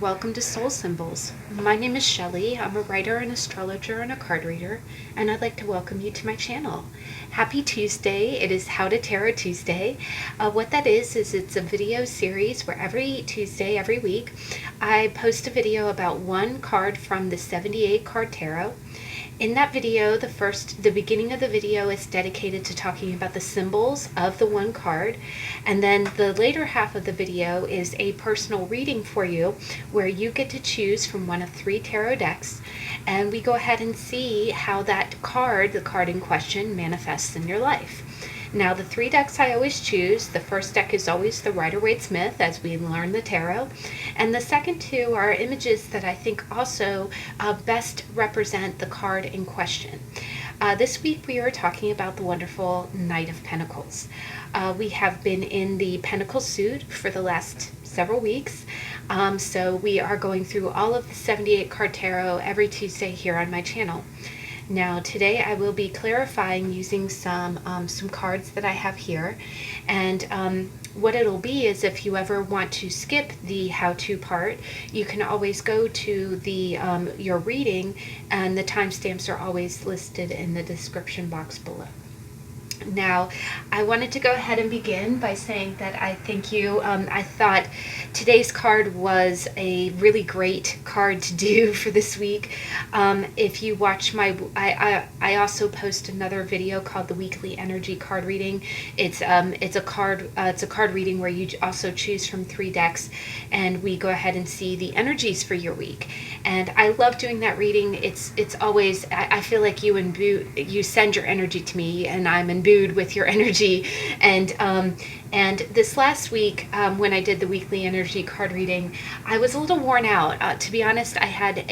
and welcome to Soul Symbols. My name is Shelley. I'm a writer, an astrologer, and a card reader, and I'd like to welcome you to my channel. Happy Tuesday. It is How to Tarot Tuesday. What that is it's a video series where every Tuesday, every week, I post a video about one card from the 78 card tarot. In that video, the beginning of the video is dedicated to talking about the symbols of the one card, and then the later half of the video is a personal reading for you where you get to choose from one of 3 tarot decks, and we go ahead and see how that card, the card in question, manifests in your life. Now, the 3 decks I always choose, the first deck is always the Rider-Waite Smith as we learn the tarot, and the second 2 are images that I think also best represent the card in question. This week we are talking about the wonderful Knight of Pentacles. We have been in the Pentacle suit for the last several weeks, so we are going through all of the 78 card tarot every Tuesday here on my channel. Now today I will be clarifying using some cards that I have here, and what it'll be is if you ever want to skip the how-to part, you can always go to the your reading, and the timestamps are always listed in the description box below. Now, I wanted to go ahead and begin by saying that I thank you. I thought today's card was a really great card to do for this week. If you watch my, I also post another video called the Weekly Energy Card Reading. It's a card reading where you also choose from 3 decks, and we go ahead and see the energies for your week. And I love doing that reading. It's always, I feel like you send your energy to me, and I'm imbued with your energy. And this last week, when I did the weekly energy card reading, I was a little worn out. To be honest, I had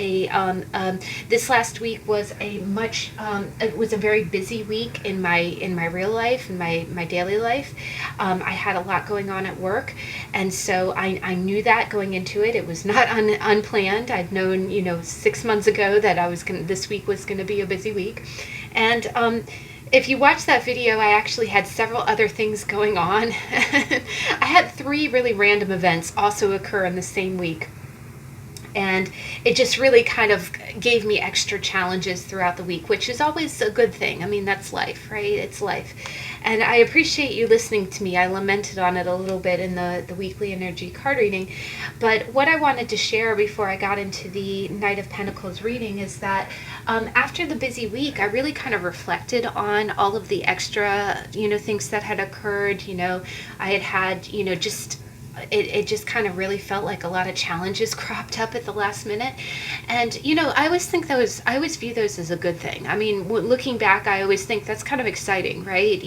this last week was it was a very busy week in my real life, in my daily life. I had a lot going on at work, and so I knew that going into it. It was not unplanned. I'd known, 6 months ago that this week was going to be a busy week, and if you watch that video, I actually had several other things going on. I had 3 really random events also occur in the same week. And it just really kind of gave me extra challenges throughout the week, which is always a good thing. I mean, that's life, right? It's life. And I appreciate you listening to me. I lamented on it a little bit in the weekly energy card reading. But what I wanted to share before I got into the Knight of Pentacles reading is that after the busy week, I really kind of reflected on all of the extra, things that had occurred. I had just... It just kind of really felt like a lot of challenges cropped up at the last minute. And, I always view those as a good thing. I mean, looking back, I always think that's kind of exciting, right?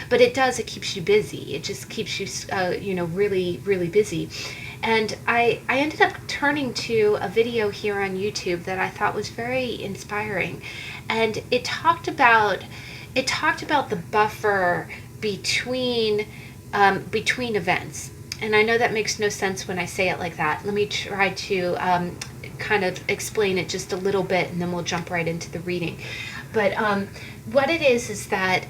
But it keeps you busy. It just keeps you, really, really busy. And I ended up turning to a video here on YouTube that I thought was very inspiring. And it talked about the buffer between events. And I know that makes no sense when I say it like that. Let me try to kind of explain it just a little bit, and then we'll jump right into the reading. But what it is that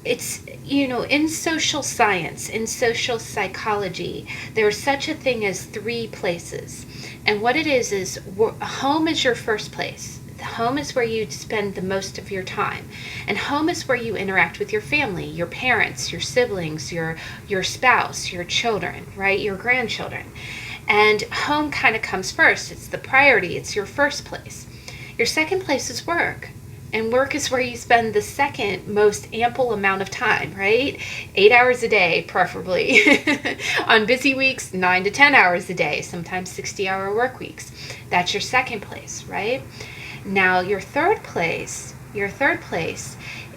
it's, in social science, in social psychology, there's such a thing as 3 places. And what it is home is your first place. Home is where you spend the most of your time, and home is where you interact with your family, your parents, your siblings, your spouse, your children, right, your grandchildren. And home kind of comes first. It's the priority. It's your first place. Your second place is work, and work is where you spend the second most ample amount of time, right? 8 hours a day, preferably. On busy weeks, 9 to 10 hours a day, sometimes 60-hour work weeks. That's your second place, right? Now, your third place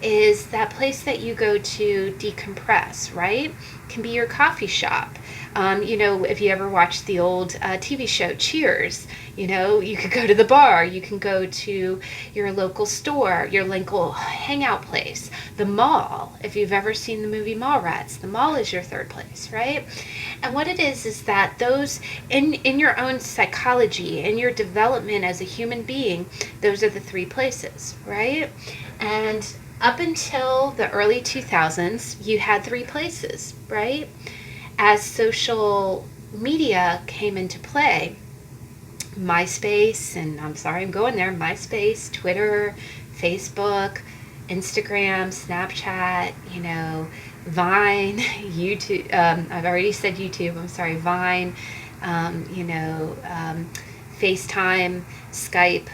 is that place that you go to decompress, right? Can be your coffee shop. If you ever watched the old TV show Cheers, you could go to the bar, you can go to your local store, your local hangout place, the mall. If you've ever seen the movie Mallrats, the mall is your third place, right? And what it is that those, in your own psychology, in your development as a human being, those are the 3 places, right? And up until the early 2000s, you had 3 places, right? As social media came into play, MySpace, and I'm sorry I'm going there, MySpace, Twitter, Facebook, Instagram, Snapchat, you know, Vine, YouTube. I've already said YouTube. I'm sorry, Vine. You know, FaceTime, Skype.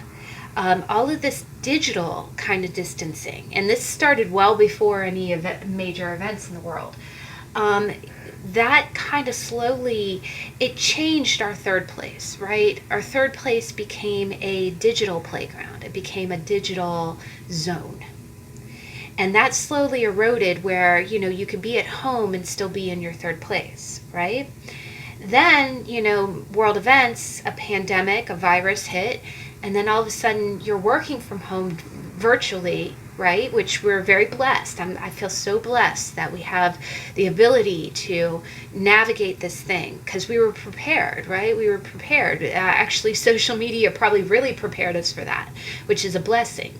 All of this digital kind of distancing, and this started well before any major events in the world. That kind of slowly, it changed our third place, right? Our third place became a digital playground. It became a digital zone. And that slowly eroded where, you know, you could be at home and still be in your third place, right? Then, you know, world events, a pandemic, a virus hit, and then all of a sudden you're working from home virtually, right? Which we're very blessed. I feel so blessed that we have the ability to navigate this thing because we were prepared, right? We were prepared. Actually, social media probably really prepared us for that, which is a blessing.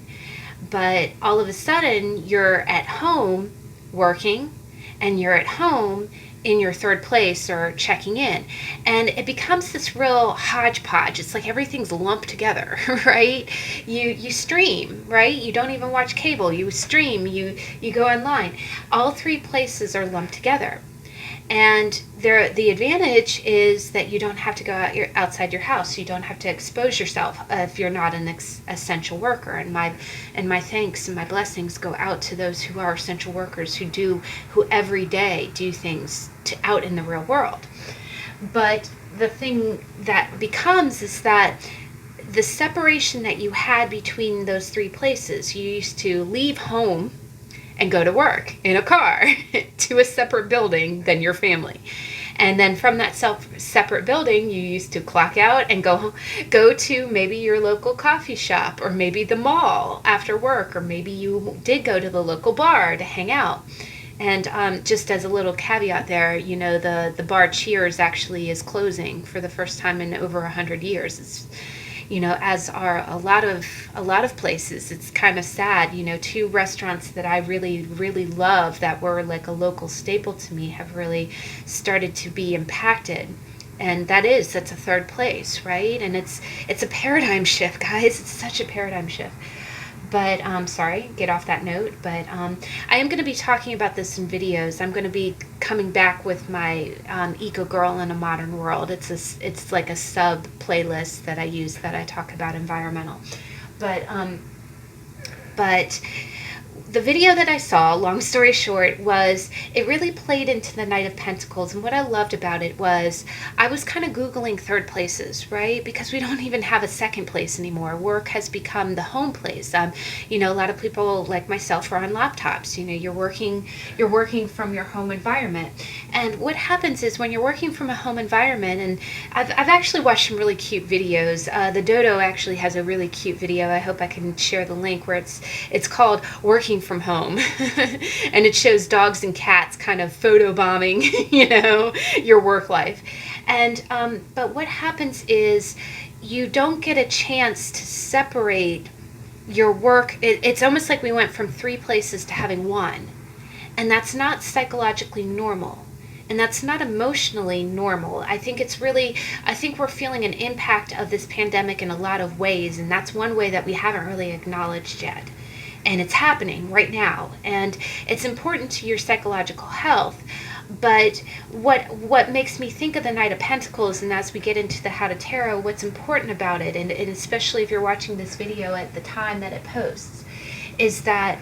But all of a sudden, you're at home working, and you're at home in your third place or checking in, and it becomes this real hodgepodge. It's like everything's lumped together, right? You stream, right? You don't even watch cable. You stream. You go online. All three places are lumped together. And the advantage is that you don't have to go outside your house. You don't have to expose yourself if you're not an essential worker. And my thanks and my blessings go out to those who are essential workers who every day do things out in the real world. But the thing that becomes is that the separation that you had between those three places, you used to leave home and go to work in a car to a separate building than your family. And then from that separate building, you used to clock out and go to maybe your local coffee shop, or maybe the mall after work, or maybe you did go to the local bar to hang out. And just as a little caveat there, you know, the bar Cheers actually is closing for the first time in over 100 years. It's, you know, as are a lot of places. It's kind of sad, you know. Two restaurants that I really, really love that were like a local staple to me have really started to be impacted. And that's a third place, right? And it's a paradigm shift, guys. It's such a paradigm shift. But sorry, get off that note. But I am going to be talking about this in videos. I'm going to be coming back with my Eco Girl in a Modern World. It's like a sub playlist that I use that I talk about environmental. But the video that I saw, long story short, was it really played into the Knight of Pentacles. And what I loved about it was I was kind of Googling third places, right? Because we don't even have a second place anymore. Work has become the home place. You know, a lot of people like myself are on laptops. You know, you're working from your home environment. And what happens is when you're working from a home environment, and I've actually watched some really cute videos. The Dodo actually has a really cute video. I hope I can share the link where it's called Working from Home. And it shows dogs and cats kind of photobombing, you know, your work life. And but what happens is you don't get a chance to separate your work. It's almost like we went from three places to having one. And that's not psychologically normal. And that's not emotionally normal. I think we're feeling an impact of this pandemic in a lot of ways. And that's one way that we haven't really acknowledged yet. And it's happening right now. And it's important to your psychological health. But what makes me think of the Knight of Pentacles, and as we get into the How to Tarot, what's important about it, and especially if you're watching this video at the time that it posts, is that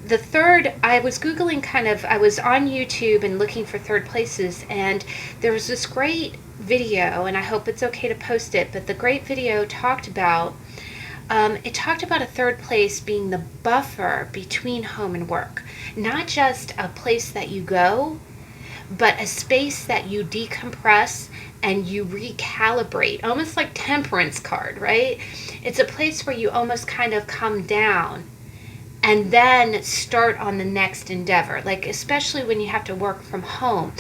the third, I was Googling I was on YouTube and looking for third places, and there was this great video, and I hope it's okay to post it, but the great video talked about a third place being the buffer between home and work. Not just a place that you go, but a space that you decompress and you recalibrate, almost like Temperance card, right? It's a place where you almost kind of come down and then start on the next endeavor, like especially when you have to work from home.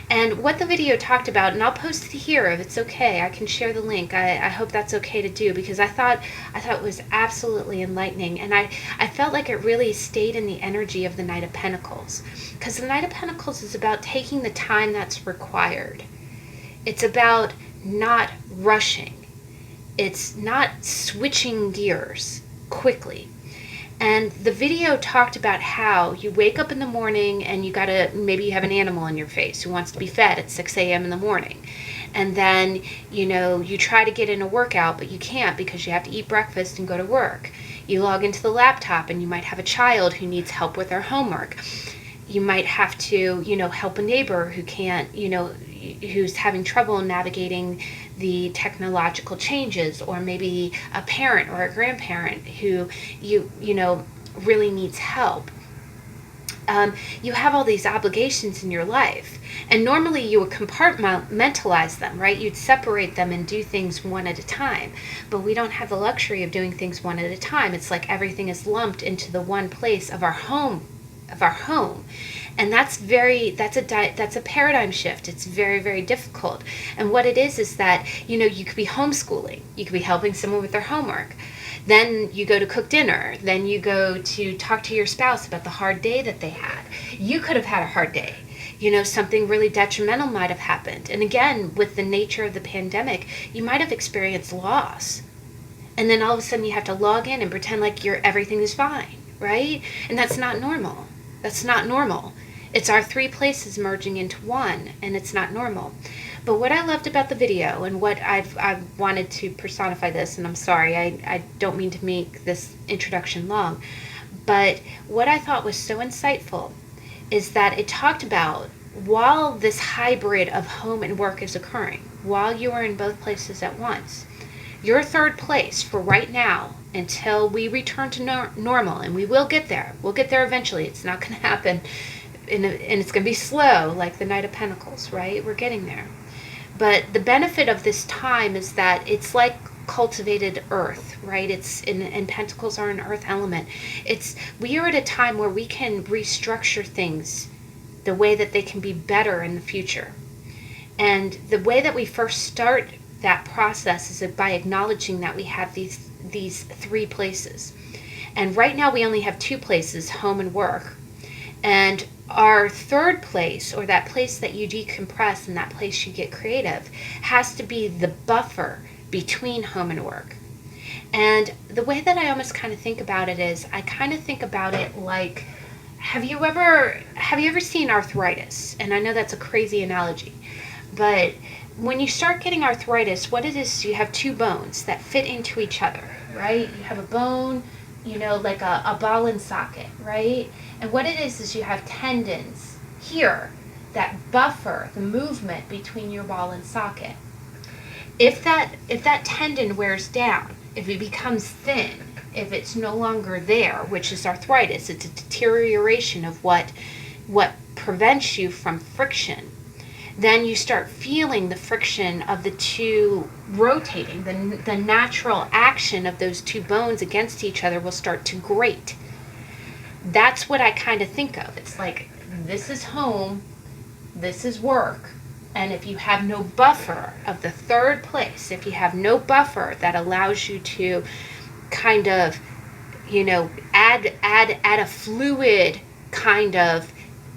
And what the video talked about, and I'll post it here if it's okay. I can share the link. I hope that's okay to do, because I thought it was absolutely enlightening, and I felt like it really stayed in the energy of the Knight of Pentacles, because the Knight of Pentacles is about taking the time that's required. It's about not rushing. It's not switching gears quickly. And the video talked about how you wake up in the morning and maybe you have an animal in your face who wants to be fed at 6 a.m. in the morning. And then, you try to get in a workout, but you can't because you have to eat breakfast and go to work. You log into the laptop and you might have a child who needs help with their homework. You might have to, help a neighbor who can't, who's having trouble navigating the technological changes, or maybe a parent or a grandparent who really needs help. You have all these obligations in your life, and normally you would compartmentalize them, right? You'd separate them and do things one at a time, but we don't have the luxury of doing things one at a time. It's like everything is lumped into the one place of our home. And that's a paradigm shift. It's very, very difficult. And what it is that, you could be homeschooling. You could be helping someone with their homework. Then you go to cook dinner. Then you go to talk to your spouse about the hard day that they had. You could have had a hard day. Something really detrimental might have happened. And again, with the nature of the pandemic, you might have experienced loss. And then all of a sudden you have to log in and pretend like everything is fine, right? And that's not normal. That's not normal. It's our three places merging into one, and it's not normal. But what I loved about the video, and what I've wanted to personify this, and I'm sorry, I don't mean to make this introduction long, but what I thought was so insightful is that it talked about, while this hybrid of home and work is occurring, while you are in both places at once, your third place for right now, until we return to normal, and we will get there. We'll get there eventually. It's not going to happen, and it's going to be slow, like the Knight of Pentacles, right? We're getting there. But the benefit of this time is that it's like cultivated earth, right? And Pentacles are an earth element. We are at a time where we can restructure things the way that they can be better in the future. And the way that we first start that process is by acknowledging that we have these three places. And right now we only have two places, home and work. And our third place, or that place that you decompress and that place you get creative, has to be the buffer between home and work. And the way that I almost kind of think about it is, I kind of think about it like, have you ever seen arthritis? And I know that's a crazy analogy, but when you start getting arthritis, what it is you have two bones that fit into each other, right? You have a bone, like a ball and socket, right? And what it is you have tendons here that buffer the movement between your ball and socket. If that tendon wears down, if it becomes thin, if it's no longer there, which is arthritis, it's a deterioration of what prevents you from friction, then you start feeling the friction of the two rotating. The natural action of those two bones against each other will start to grate. That's what I kind of think of. It's like, this is home, this is work, and if you have no buffer of the third place, if you have no buffer that allows you to kind of, add a fluid kind of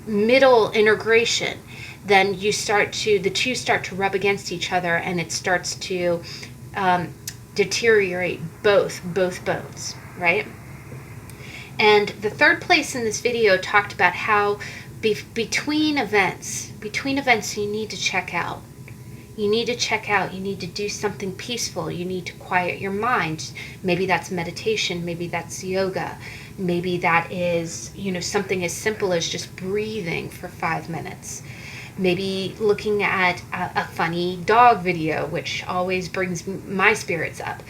middle integration, then the two start to rub against each other, and it starts to deteriorate both bones, right? And the third place in this video talked about how between events you need to check out. You need to do something peaceful. You need to quiet your mind. Maybe that's meditation, maybe that's yoga, maybe that is, something as simple as just breathing for 5 minutes. Maybe looking at a funny dog video, which always brings my spirits up.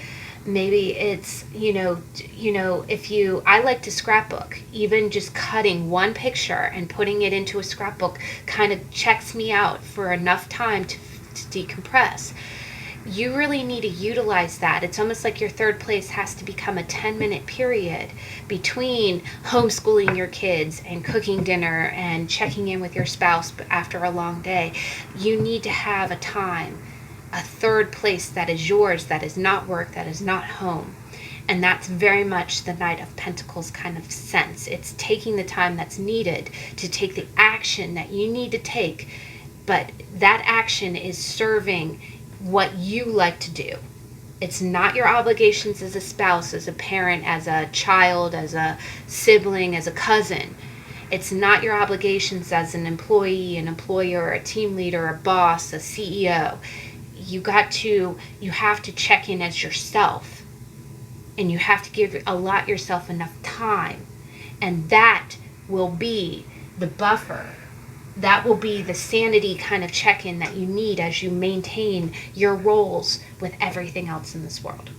Maybe it's, I like to scrapbook. Even just cutting one picture and putting it into a scrapbook kind of checks me out for enough time to decompress. You really need to utilize that. It's almost like your third place has to become a 10-minute period between homeschooling your kids and cooking dinner and checking in with your spouse after a long day. You need to have a time, a third place that is yours, that is not work, that is not home. And that's very much the Knight of Pentacles kind of sense. It's taking the time that's needed to take the action that you need to take, but that action is serving what you like to do. It's not your obligations as a spouse, as a parent, as a child, as a sibling, as a cousin. It's not your obligations as an employee, an employer, a team leader, a boss, a CEO. You have to check in as yourself, and you have to allot yourself enough time, and that will be the buffer. That will be the sanity kind of check-in that you need as you maintain your roles with everything else in this world.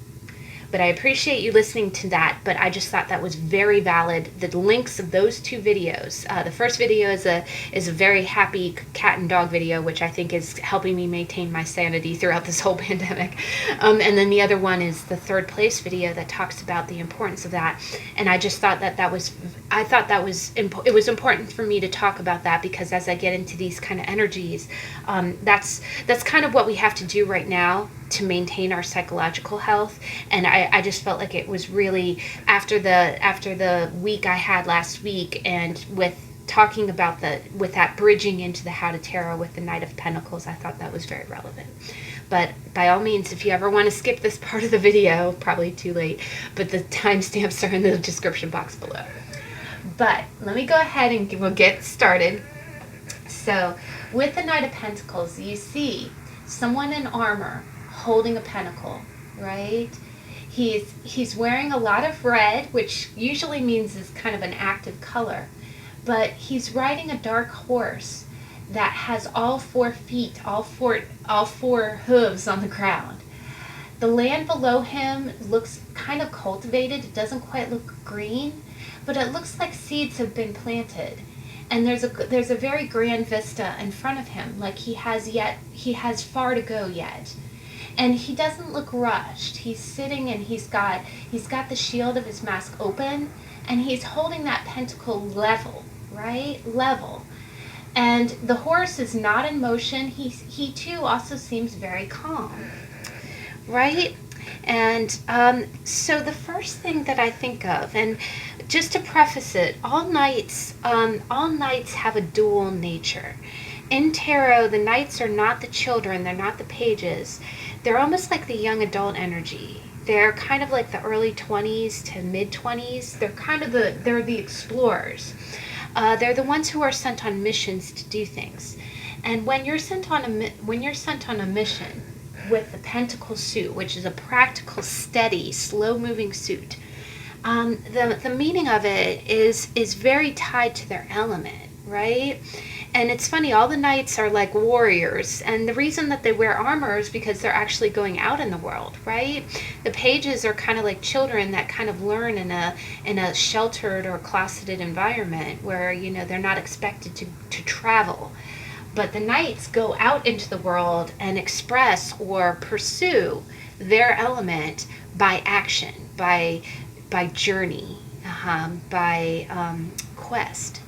But I appreciate you listening to that, but I just thought that was very valid. The links of those two videos. The first video is a very happy cat and dog video, which I think is helping me maintain my sanity throughout this whole pandemic. And then the other one is the third place video that talks about the importance of that. And I just thought it was important for me to talk about that, because as I get into these kind of energies, that's kind of what we have to do right now to maintain our psychological health. And I just felt like it was really after the week I had last week, and with talking about with that bridging into the How to Tarot with the Knight of Pentacles, I thought that was very relevant. But by all means, if you ever want to skip this part of the video, probably too late, but the timestamps are in the description box below. But let me go ahead and we'll get started. So with the Knight of Pentacles, you see someone in armor holding a pentacle, right? He's wearing a lot of red, which usually means is kind of an active color, but he's riding a dark horse that has all 4 feet, all four hooves on the ground. The land below him looks kind of cultivated. It doesn't quite look green, but it looks like seeds have been planted. And there's a very grand vista in front of him, like he has far to go yet. And he doesn't look rushed. He's sitting and he's got the shield of his mask open, and he's holding that pentacle level, right? Level. And the horse is not in motion. He too also seems very calm, right? And so the first thing that I think of, and just to preface it, all knights have a dual nature. In tarot, the knights are not the children, they're not the pages. They're almost like the young adult energy. They're kind of like the early 20s to mid 20s. They're the explorers. They're the ones who are sent on missions to do things. And when you're sent on a mission with the pentacle suit, which is a practical, steady, slow-moving suit, the meaning of it is very tied to their element, right? And it's funny, all the knights are like warriors, and the reason that they wear armor is because they're actually going out in the world, right? The pages are kind of like children that kind of learn in a sheltered or closeted environment where, they're not expected to travel. But the knights go out into the world and express or pursue their element by action, by journey, by quest.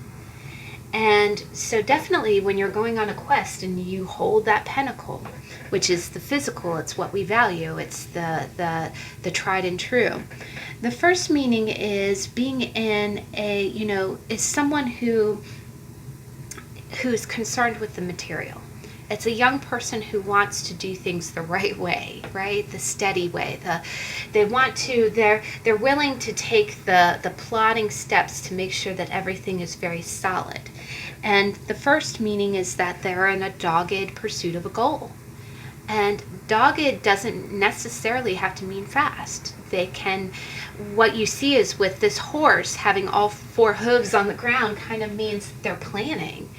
And so definitely when you're going on a quest and you hold that pentacle, which is the physical, it's what we value, it's the tried and true. The first meaning is being in is someone who's concerned with the material. It's a young person who wants to do things the right way, right? The steady way. They're willing to take the plodding steps to make sure that everything is very solid. And the first meaning is that they're in a dogged pursuit of a goal. And dogged doesn't necessarily have to mean fast. What you see is with this horse having all 4 hooves on the ground kind of means they're planning.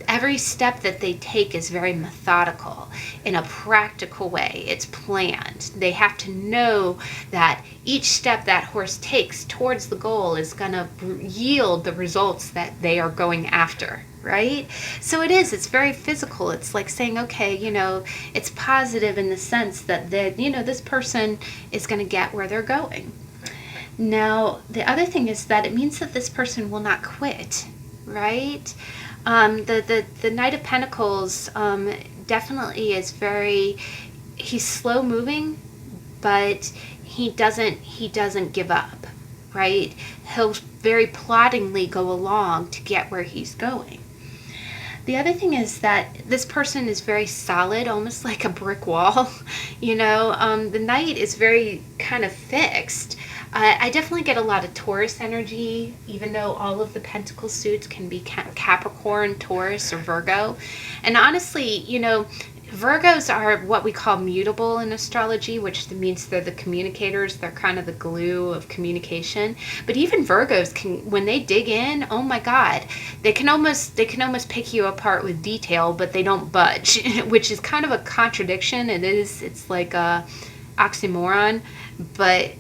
Every step that they take is very methodical in a practical way. It's planned. They have to know that each step that horse takes towards the goal is going to yield the results that they are going after, right? So it's very physical. It's like saying, okay, it's positive in the sense that this person is going to get where they're going. Now, the other thing is that it means that this person will not quit, right? The Knight of Pentacles definitely is he's slow moving, but he doesn't give up, right? He'll very ploddingly go along to get where he's going. The other thing is that this person is very solid, almost like a brick wall. The Knight is very kind of fixed. I definitely get a lot of Taurus energy, even though all of the Pentacle suits can be Capricorn, Taurus, or Virgo. And honestly, Virgos are what we call mutable in astrology, which means they're the communicators. They're kind of the glue of communication. But even Virgos can, when they dig in, oh my God, they can almost pick you apart with detail, but they don't budge, which is kind of a contradiction. It's like a oxymoron, but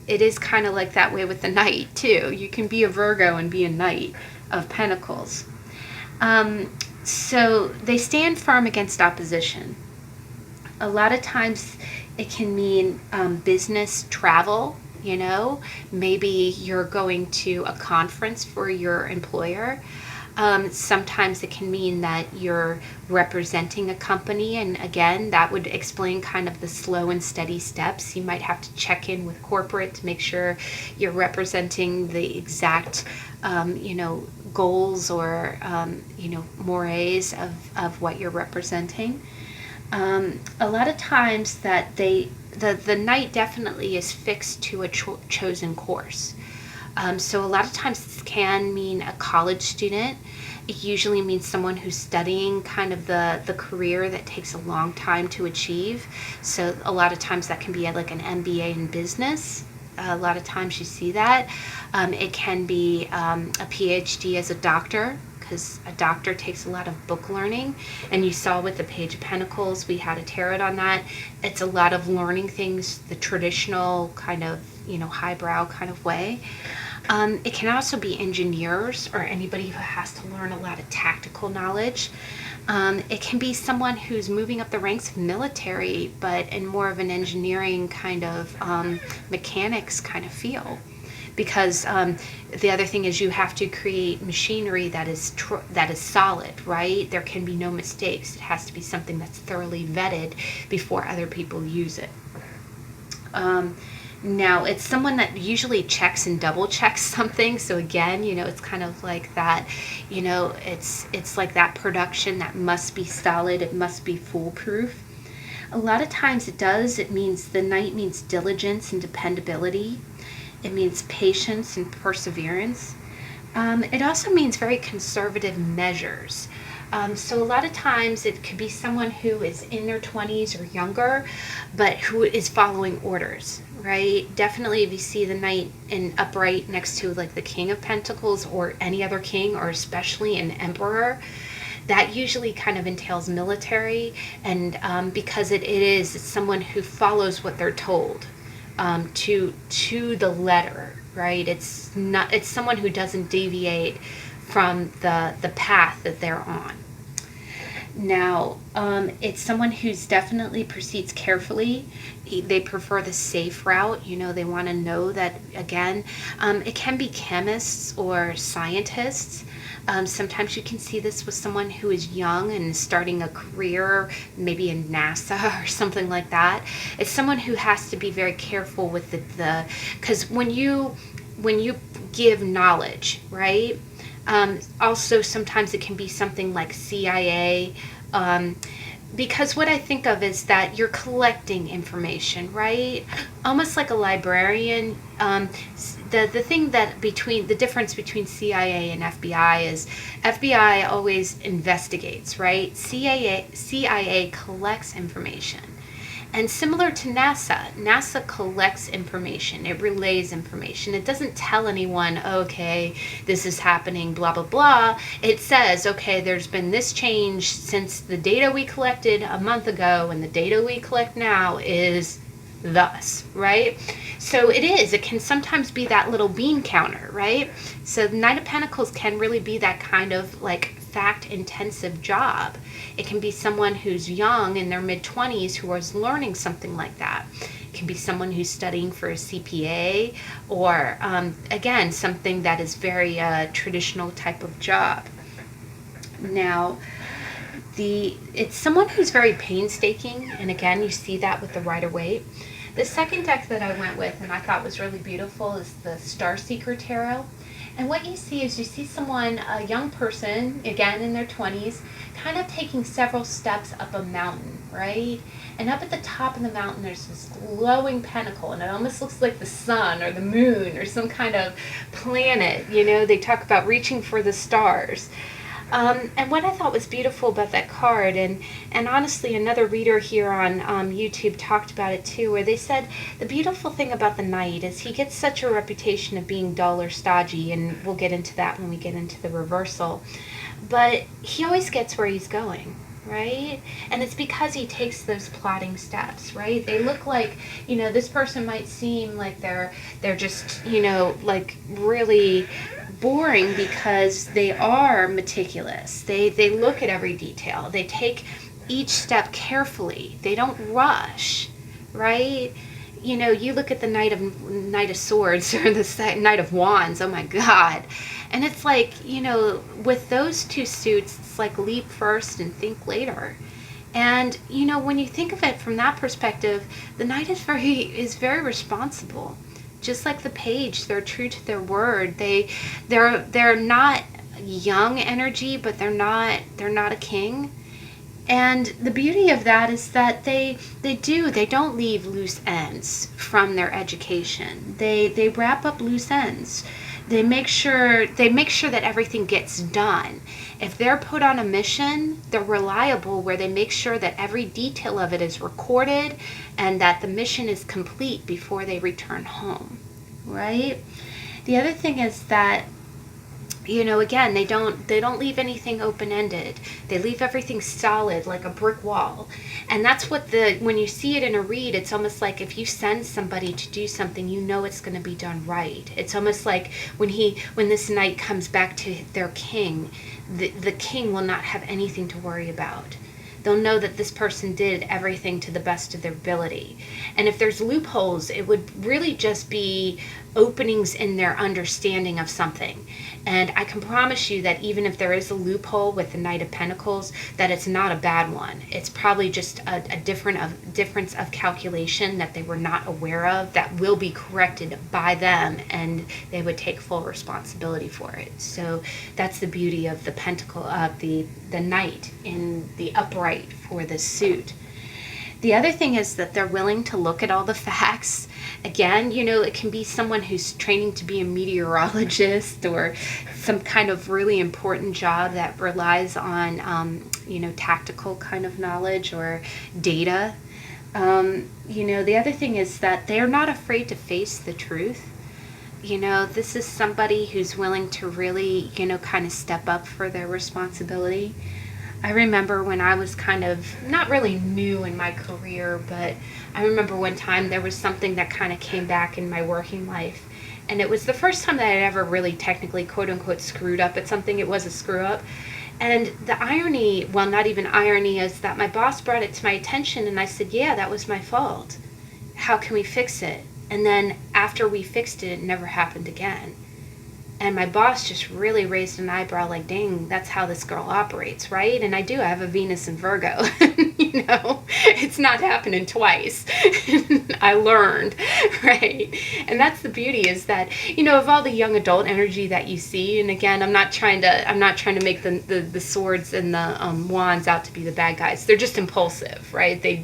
it is kind of like that way with the Knight too. You can be a Virgo and be a Knight of Pentacles. So they stand firm against opposition. A lot of times it can mean business travel, maybe you're going to a conference for your employer. Sometimes it can mean that you're representing a company, and again, that would explain kind of the slow and steady steps. You might have to check in with corporate to make sure you're representing the exact goals or mores of what you're representing. A lot of times that the Knight definitely is fixed to a chosen course. So a lot of times this can mean a college student. It usually means someone who's studying kind of the career that takes a long time to achieve. So a lot of times that can be like an MBA in business. A lot of times you see that. It can be a PhD as a doctor, because a doctor takes a lot of book learning. And you saw with the Page of Pentacles, we had a tarot on that. It's a lot of learning things the traditional kind of, highbrow kind of way. It can also be engineers or anybody who has to learn a lot of tactical knowledge. It can be someone who's moving up the ranks of military, but in more of an engineering kind of mechanics kind of feel. Because the other thing is you have to create machinery that is solid, right? There can be no mistakes. It has to be something that's thoroughly vetted before other people use it. Now, it's someone that usually checks and double checks something. So again, it's kind of like that, it's like that production that must be solid. It must be foolproof. A lot of times it means the Knight means diligence and dependability. It means patience and perseverance. It also means very conservative measures. So a lot of times it could be someone who is in their 20s or younger, but who is following orders, right? Definitely if you see the Knight in upright next to like the King of Pentacles or any other king, or especially an Emperor, that usually kind of entails military. And because it's someone who follows what they're told to the letter, right? It's someone who doesn't deviate from the path that they're on. Now, it's someone who's definitely proceeds carefully. They prefer the safe route. They want to know that, again, it can be chemists or scientists. Sometimes you can see this with someone who is young and starting a career, maybe in NASA or something like that. It's someone who has to be very careful with because when you give knowledge, right? Also, sometimes it can be something like CIA, because what I think of is that you're collecting information, right? Almost like a librarian. The thing that the difference between CIA and FBI is FBI always investigates, right? CIA collects information. And similar to NASA collects information. It relays information. It doesn't tell anyone, okay, this is happening, blah, blah, blah. It says, okay, there's been this change since the data we collected a month ago, and the data we collect now is thus, right? So it can sometimes be that little bean counter, right? So the Knight of Pentacles can really be that kind of like fact-intensive job. It can be someone who's young in their mid-20s who is learning something like that. It can be someone who's studying for a CPA, or again, something that is very traditional type of job. Now, it's someone who's very painstaking, and again, you see that with the Rider-Waite. The second deck that I went with and I thought was really beautiful is the Starseeker Tarot. And what you see is you see someone, a young person, again in their 20s, kind of taking several steps up a mountain, right? And up at the top of the mountain there's this glowing pinnacle, and it almost looks like the sun or the moon or some kind of planet. You know, they talk about reaching for the stars. And what I thought was beautiful about that card, and honestly another reader here on YouTube talked about it too, where they said the beautiful thing about the Knight is he gets such a reputation of being dull or stodgy, and we'll get into that when we get into the reversal, but he always gets where he's going, right? And it's because he takes those plotting steps, right? They look like, you know, this person might seem like they're just, you know, like really boring because they are meticulous. They look at every detail. They take each step carefully. They don't rush, right? You know, you look at the Knight of Swords or the Knight of Wands, oh my God. And it's like, you know, with those two suits, it's like leap first and think later. And, you know, when you think of it from that perspective, the Knight is very responsible. Just like the Page, they're true to their word. They're not young energy, but they're not a king. And the beauty of that is that they don't leave loose ends from their education. They wrap up loose ends. They make sure that everything gets done. If they're put on a mission, they're reliable, where they make sure that every detail of it is recorded and that the mission is complete before they return home, right? The other thing is that, you know, again, they don't leave anything open-ended. They leave everything solid, like a brick wall. And that's what when you see it in a read, it's almost like if you send somebody to do something, you know it's going to be done right. It's almost like when this Knight comes back to their king, the king will not have anything to worry about. They'll know that this person did everything to the best of their ability. And if there's loopholes, it would really just be openings in their understanding of something. And I can promise you that even if there is a loophole with the Knight of Pentacles, that it's not a bad one. It's probably just a difference of calculation that they were not aware of, that will be corrected by them, and they would take full responsibility for it. So that's the beauty of the Pentacle, the Knight in the upright for this suit. The other thing is that they're willing to look at all the facts. Again, you know, it can be someone who's training to be a meteorologist or some kind of really important job that relies on, you know, tactical kind of knowledge or data. You know, the other thing is that they're not afraid to face the truth. You know, this is somebody who's willing to really, you know, kind of step up for their responsibility. I remember when I was kind of not really new in my career, but I remember one time there was something that kind of came back in my working life. And it was the first time that I'd ever really technically, quote unquote, screwed up at something. It was a screw up. And the irony, well, not even irony, is that my boss brought it to my attention and I said, yeah, that was my fault. How can we fix it? And then after we fixed it, it never happened again. And my boss just really raised an eyebrow like, dang, that's how this girl operates, right? And I have a Venus in Virgo. You know, it's not happening twice. I learned, right? And that's the beauty, is that, you know, of all the young adult energy that you see, and again, I'm not trying to make the swords and the wands out to be the bad guys. They're just impulsive, right? They're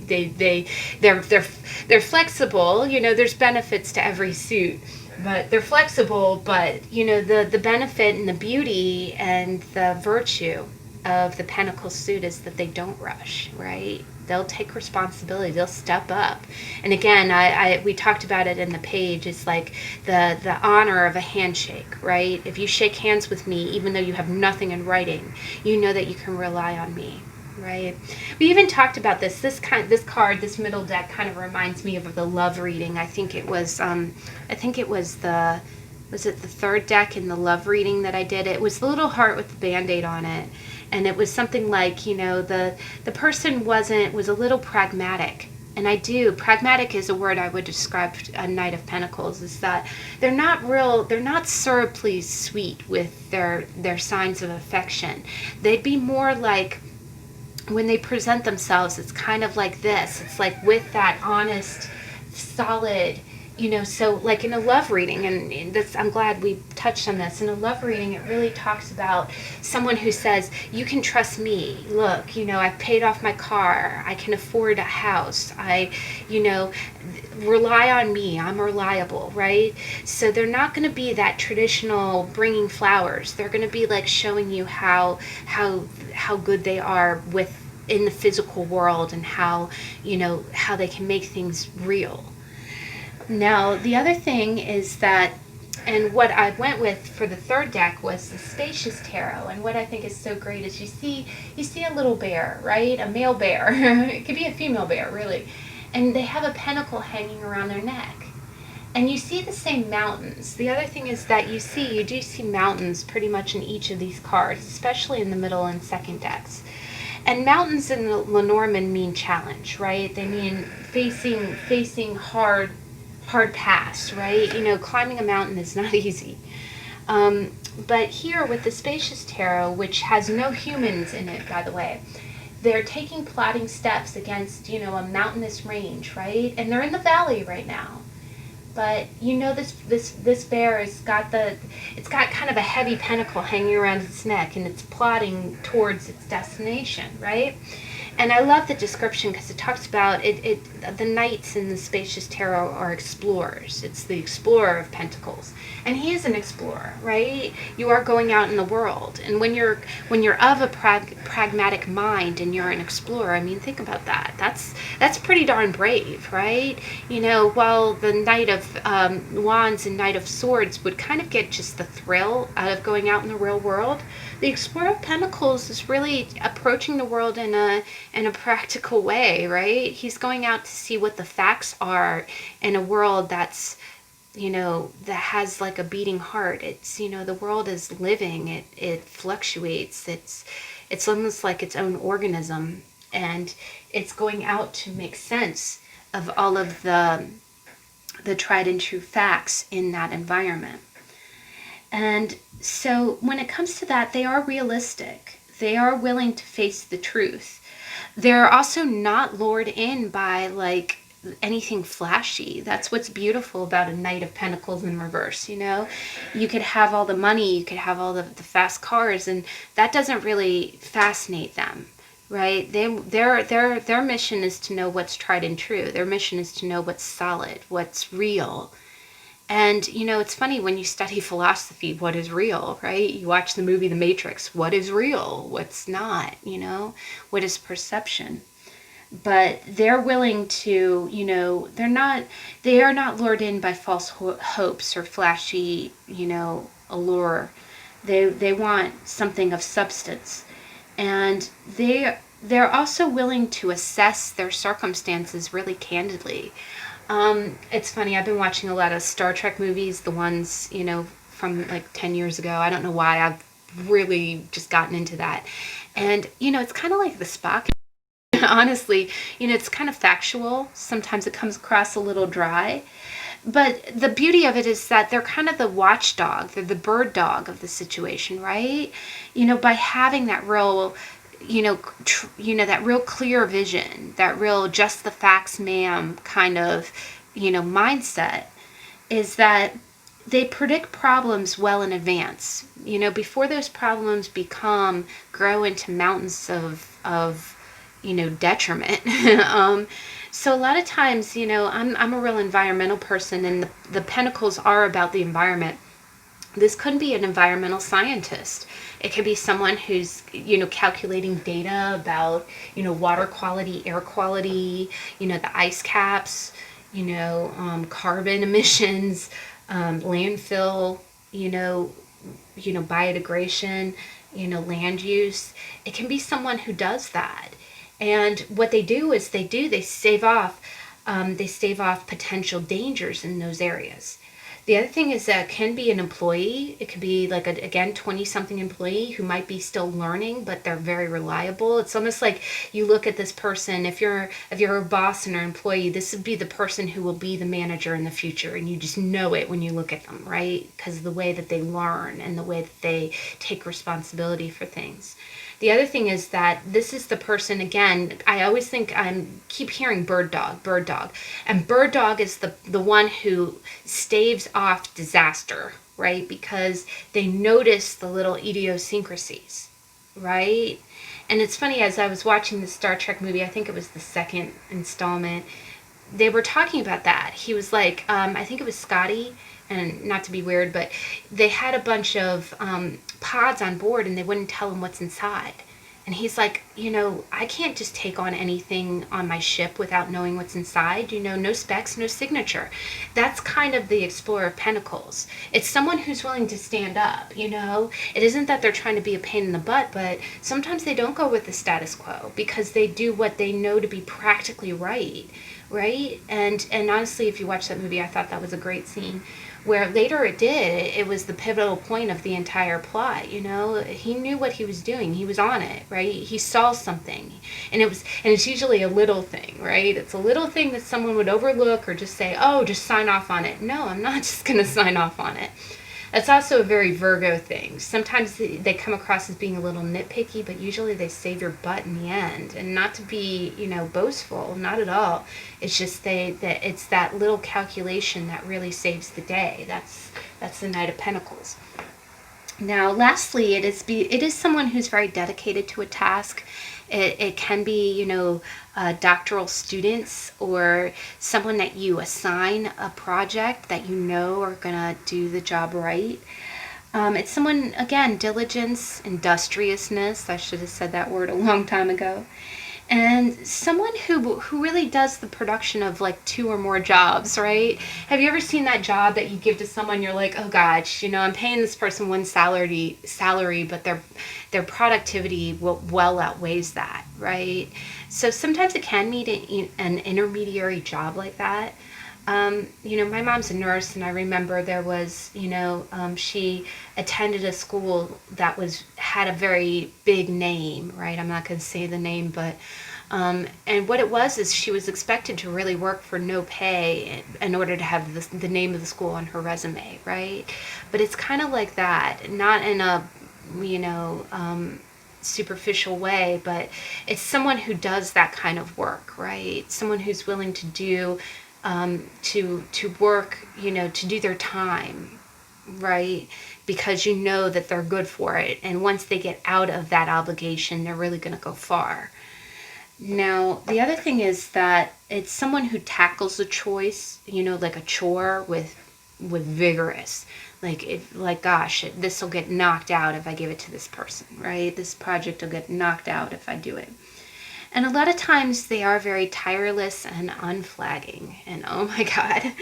flexible. You know, there's benefits to every suit. But they're flexible, but, you know, the benefit and the beauty and the virtue of the Pentacle suit is that they don't rush, right? They'll take responsibility. They'll step up. And again, we talked about it in the Page. It's like the honor of a handshake, right? If you shake hands with me, even though you have nothing in writing, you know that you can rely on me. Right. We even talked about this. This card, this middle deck, kind of reminds me of the love reading. I think it was the third deck in the love reading that I did. It was the little heart with the Band-Aid on it, and it was something like, you know, the person was a little pragmatic. And pragmatic is a word I would describe a Knight of Pentacles, is that they're not syruply sweet with their signs of affection. They'd be more like, when they present themselves, it's kind of like this. It's like with that honest, solid, you know, so like in a love reading, and this, I'm glad we touched on this. In a love reading, it really talks about someone who says, you can trust me. Look, you know, I've paid off my car. I can afford a house. You know, rely on me. I'm reliable, right? So they're not going to be that traditional bringing flowers. They're going to be like showing you how good they are with in the physical world, and how, you know, how they can make things real. Now, the other thing is that, and what I went with for the third deck was the Spacious Tarot. And what I think is so great is you see a little bear, right? A male bear. It could be a female bear, really. And they have a pentacle hanging around their neck. And you see the same mountains. The other thing is that you do see mountains pretty much in each of these cards, especially in the middle and second decks. And mountains in the Lenormand mean challenge, right? They mean facing hard paths, right? You know, climbing a mountain is not easy. But here with the Spacious Tarot, which has no humans in it, by the way, they're taking plotting steps against, you know, a mountainous range, right? And they're in the valley right now. But you know, this bear it's got kind of a heavy pentacle hanging around its neck, and it's plodding towards its destination, right? And I love the description because it talks about the knights in the Spacious Tarot are explorers. It's the explorer of pentacles. And he is an explorer, right? You are going out in the world. And when you're of a pragmatic mind and you're an explorer, I mean, think about that. That's pretty darn brave, right? You know, while the Knight of Wands and Knight of Swords would kind of get just the thrill out of going out in the real world, the Explorer of Pentacles is really approaching the world in a practical way, right? He's going out to see what the facts are in a world that's, you know, that has like a beating heart. It's, you know, the world is living. It fluctuates. It's almost like its own organism, and it's going out to make sense of all of the tried and true facts in that environment. And so when it comes to that, they are realistic. They are willing to face the truth. They're also not lured in by like anything flashy. That's what's beautiful about a Knight of Pentacles in reverse, you know? You could have all the money, you could have all the fast cars, and that doesn't really fascinate them, right? Their mission is to know what's tried and true. Their mission is to know what's solid, what's real. And, you know, it's funny when you study philosophy, what is real, right? You watch the movie The Matrix, what is real, what's not, you know, what is perception? But they're willing to, you know, they are not lured in by false hopes or flashy, you know, allure. They want something of substance. And they're also willing to assess their circumstances really candidly. It's funny, I've been watching a lot of Star Trek movies, the ones, you know, from like 10 years ago. I don't know why, I've really just gotten into that. And, you know, it's kind of like the Spock. Honestly, you know, it's kind of factual. Sometimes it comes across a little dry. But the beauty of it is that they're kind of the watchdog. They're the bird dog of the situation, right? You know, by having that real, you know, that real clear vision, that real just the facts ma'am kind of, you know, mindset, is that they predict problems well in advance, you know, before those problems grow into mountains of you know, detriment. So a lot of times, you know, I'm a real environmental person, and the pentacles are about the environment. This could be an environmental scientist. It could be someone who's, you know, calculating data about, you know, water quality, air quality, you know, the ice caps, you know, carbon emissions, landfill, you know, biodegradation, you know, land use. It can be someone who does that. And what they do is they save off potential dangers in those areas. The other thing is that it can be an employee. It could be like again 20-something employee who might be still learning, but they're very reliable. It's almost like you look at this person. If you're a boss and an employee, this would be the person who will be the manager in the future, and you just know it when you look at them, right? Because of the way that they learn and the way that they take responsibility for things. The other thing is that this is the person, again, I always think keep hearing bird dog. And bird dog is the one who staves off disaster, right? Because they notice the little idiosyncrasies, right? And it's funny, as I was watching the Star Trek movie, I think it was the second installment, they were talking about that. He was like, I think it was Scotty, and not to be weird, but they had a bunch of pods on board and they wouldn't tell him what's inside. And he's like, I can't just take on anything on my ship without knowing what's inside. No specs, no signature. That's kind of the Explorer of Pentacles. It's someone who's willing to stand up, It isn't that they're trying to be a pain in the butt, but sometimes they don't go with the status quo because they do what they know to be practically right? And honestly, if you watch that movie, I thought that was a great scene. Where later it was the pivotal point of the entire plot, He knew what he was doing. He was on it, right? He saw something. And it's usually a little thing, right? It's a little thing that someone would overlook or just say, oh, just sign off on it. No, I'm not just going to sign off on it. That's also a very Virgo thing. Sometimes they come across as being a little nitpicky, but usually they save your butt in the end. And not to be, boastful, not at all. It's just that it's that little calculation that really saves the day. That's the Knight of Pentacles. Now, lastly, it is someone who's very dedicated to a task. It can be, doctoral students or someone that you assign a project that are going to do the job right. It's someone, again, diligence, industriousness. I should have said that word a long time ago. And someone who really does the production of like 2 or more jobs, right? Have you ever seen that job that you give to someone, you're like, oh gosh, I'm paying this person one salary, but their productivity well outweighs that, right? So sometimes it can mean an intermediary job like that. My mom's a nurse, and I remember there was, she attended a school that had a very big name, right? I'm not going to say the name, but, and what it was is she was expected to really work for no pay in order to have the name of the school on her resume, right? But it's kind of like that, not in a, superficial way, but it's someone who does that kind of work, right? Someone who's willing to do to work, to do their time, right? Because that they're good for it. And once they get out of that obligation, they're really going to go far. Now, the other thing is that it's someone who tackles a choice, like a chore with vigorous. Gosh, this will get knocked out if I give it to this person, right? This project will get knocked out if I do it. And a lot of times they are very tireless and unflagging. And oh my God,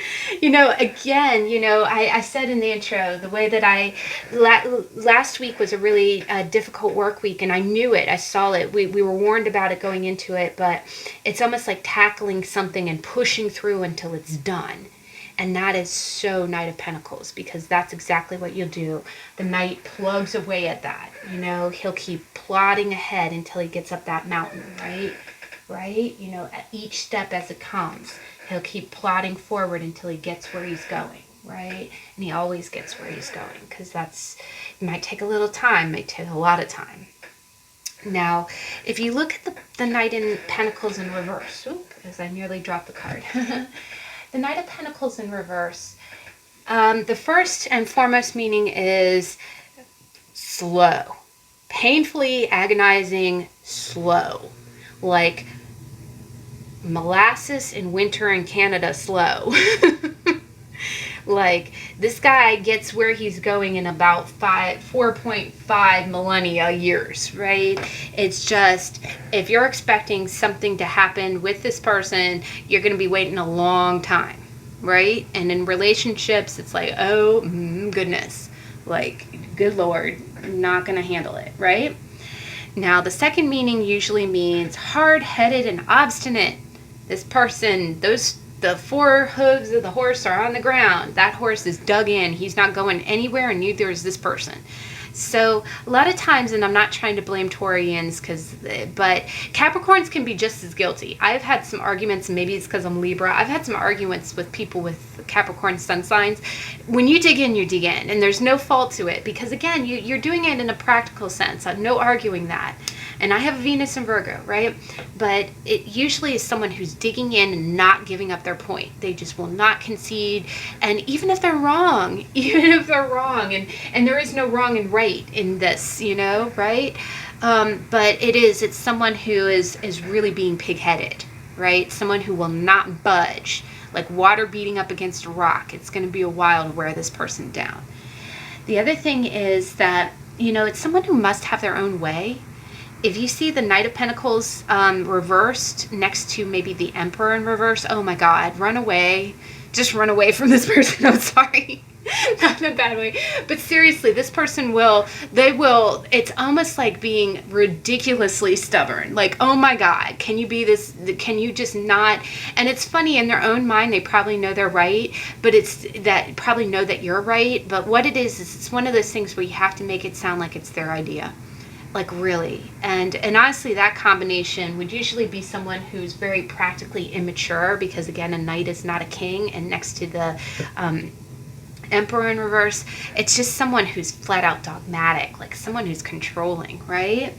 again, I said in the intro, the way that last week was a really difficult work week, and I knew it, I saw it, we were warned about it going into it, but it's almost like tackling something and pushing through until it's done. And that is so Knight of Pentacles, because that's exactly what you'll do. The Knight plugs away at that. He'll keep plodding ahead until he gets up that mountain, right? At each step as it comes, he'll keep plodding forward until he gets where he's going, right? And he always gets where he's going, because it might take a little time, might take a lot of time. Now, if you look at the Knight in Pentacles in reverse, as I nearly dropped the card. The Knight of Pentacles in reverse, the first and foremost meaning is slow. Painfully agonizing, slow. Like molasses in winter in Canada slow. Like, this guy gets where he's going in about 4.5 millennia years, right? It's just, if you're expecting something to happen with this person, you're going to be waiting a long time, right? And in relationships, it's like, oh, goodness. Like, good Lord, I'm not going to handle it, right? Now, the second meaning usually means hard-headed and obstinate. This person, those the four hooves of the horse are on the ground. That horse is dug in. He's not going anywhere, and neither is this person. So a lot of times, and I'm not trying to blame Taurians, but Capricorns can be just as guilty. I've had some arguments, and maybe it's because I'm Libra. I've had some arguments with people with Capricorn sun signs. When you dig in, you dig in, and there's no fault to it, because again, you're doing it in a practical sense. I'm no arguing that. And I have Venus and Virgo, right? But it usually is someone who's digging in and not giving up their point. They just will not concede. And even if they're wrong, and there is no wrong and right in this, right? But it's someone who is really being pig-headed, right? Someone who will not budge, like water beating up against a rock. It's going to be a while to wear this person down. The other thing is that, it's someone who must have their own way. If you see the Knight of Pentacles reversed next to maybe the Emperor in reverse, oh my God, run away. Just run away from this person. I'm sorry. Not in a bad way. But seriously, this person it's almost like being ridiculously stubborn. Like, oh my God, can you be this? Can you just not? And it's funny, in their own mind, they probably know they're right, but probably know that you're right. But what it is it's one of those things where you have to make it sound like it's their idea. Like, really. And honestly, that combination would usually be someone who's very practically immature, because again, a knight is not a king, and next to the Emperor in reverse, it's just someone who's flat out dogmatic, like someone who's controlling, right?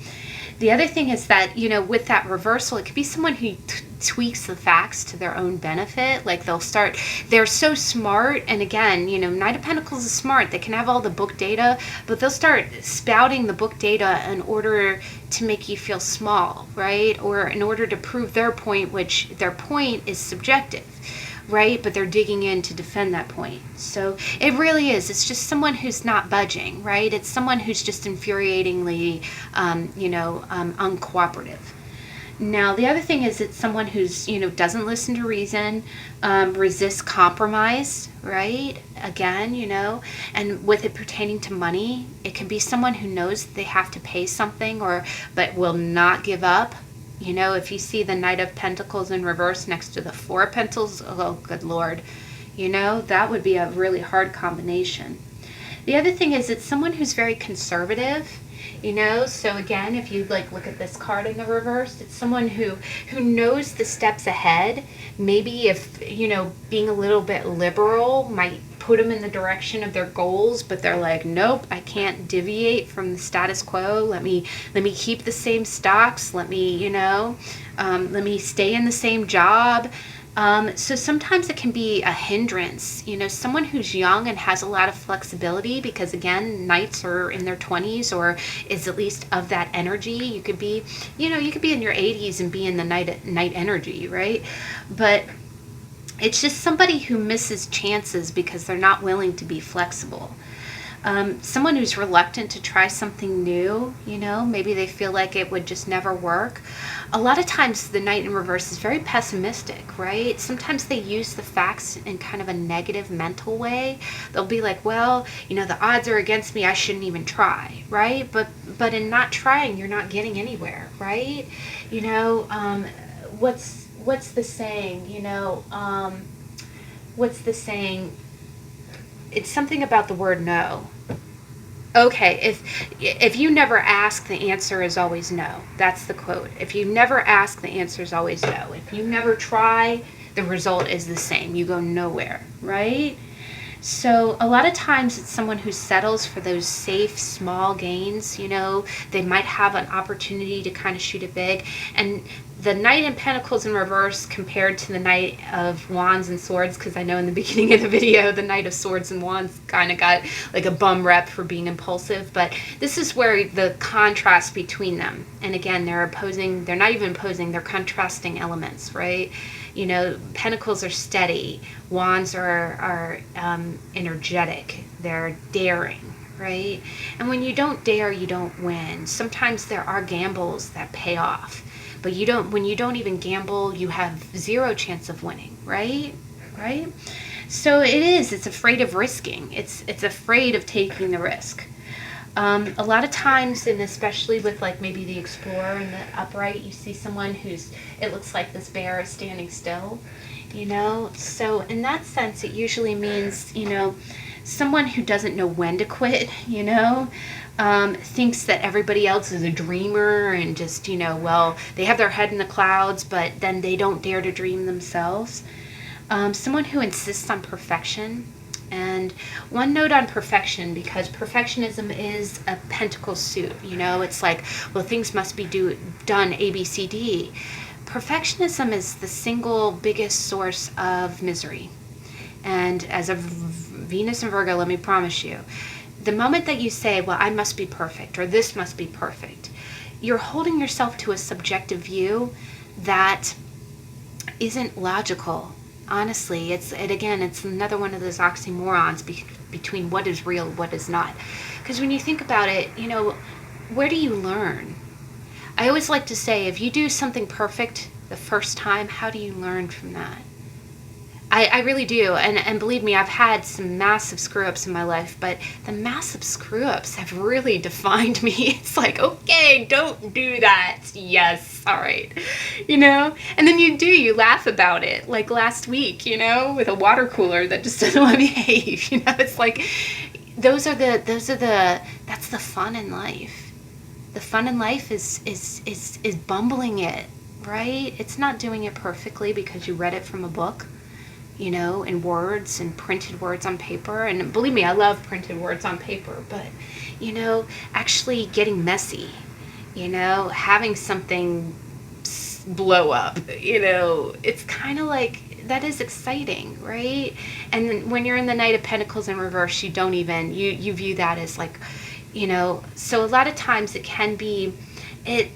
The other thing is that, with that reversal, it could be someone who tweaks the facts to their own benefit. Like, they're so smart. And again, Knight of Pentacles is smart. They can have all the book data, but they'll start spouting the book data in order to make you feel small, right? Or in order to prove their point, which their point is subjective, right? But they're digging in to defend that point. So it really is. It's just someone who's not budging, right? It's someone who's just infuriatingly, uncooperative. Now, the other thing is it's someone who's, doesn't listen to reason, resists compromise, right? Again, and with it pertaining to money, it can be someone who knows they have to pay something but will not give up. If you see the Knight of Pentacles in reverse next to the Four of Pentacles, oh, good Lord, that would be a really hard combination. The other thing is it's someone who's very conservative, so again, if you look at this card in the reverse, it's someone who knows the steps ahead. Maybe if, being a little bit liberal might put them in the direction of their goals, but they're like, nope, I can't deviate from the status quo. Let me keep the same stocks. Let me stay in the same job. So sometimes it can be a hindrance, someone who's young and has a lot of flexibility, because again, knights are in their 20s or is at least of that energy. You could be, you could be in your 80s and be in the knight energy, right? But it's just somebody who misses chances because they're not willing to be flexible. Someone who's reluctant to try something new, maybe they feel like it would just never work. A lot of times the Knight in reverse is very pessimistic, right? Sometimes they use the facts in kind of a negative mental way. They'll be like, well, the odds are against me, I shouldn't even try, right? But in not trying, you're not getting anywhere, right? What's the saying? What's the saying? It's something about the word no. Okay, if you never ask, the answer is always no. That's the quote. If you never ask, the answer is always no. If you never try, the result is the same. You go nowhere, right? So a lot of times it's someone who settles for those safe, small gains. They might have an opportunity to kind of shoot it big. And the Knight in Pentacles in reverse compared to the Knight of Wands and Swords, because I know in the beginning of the video, the Knight of Swords and Wands kind of got like a bum rep for being impulsive. But this is where the contrast between them. And again, they're not even opposing, they're contrasting elements, right? Pentacles are steady. Wands are energetic. They're daring, right? And when you don't dare, you don't win. Sometimes there are gambles that pay off. But when you don't even gamble, you have zero chance of winning, right? Right? So it's afraid of risking. It's afraid of taking the risk. A lot of times, and especially with like maybe the Explorer and the upright, you see someone who's, it looks like this bear is standing still, you know? So in that sense, it usually means, you know, someone who doesn't know when to quit, you know, thinks that everybody else is a dreamer and just, you know, well, they have their head in the clouds, but then they don't dare to dream themselves. Someone who insists on perfection. And one note on perfection, because perfectionism is a pentacle suit, you know, it's like, well, things must be done A, B, C, D. Perfectionism is the single biggest source of misery. And as a Venus and Virgo, let me promise you, the moment that you say, well, I must be perfect, or this must be perfect, you're holding yourself to a subjective view that isn't logical. Honestly, it's another one of those oxymorons between what is real and what is not. Because when you think about it, you know, where do you learn? I always like to say, if you do something perfect the first time, how do you learn from that? I really do, and believe me, I've had some massive screw-ups in my life, but the massive screw-ups have really defined me. It's like, okay, don't do that. Yes, all right. You know? And then you laugh about it. Like last week, you know, with a water cooler that just doesn't want to behave. You know, it's like, that's the fun in life. The fun in life is bumbling it, right? It's not doing it perfectly because you read it from a book, you know, in words and printed words on paper. And believe me, I love printed words on paper, but, you know, actually getting messy, you know, having something blow up, you know, it's kind of like, that is exciting, right? And when you're in the Knight of Pentacles in reverse, you don't even, you view that as like, you know, so a lot of times it can be,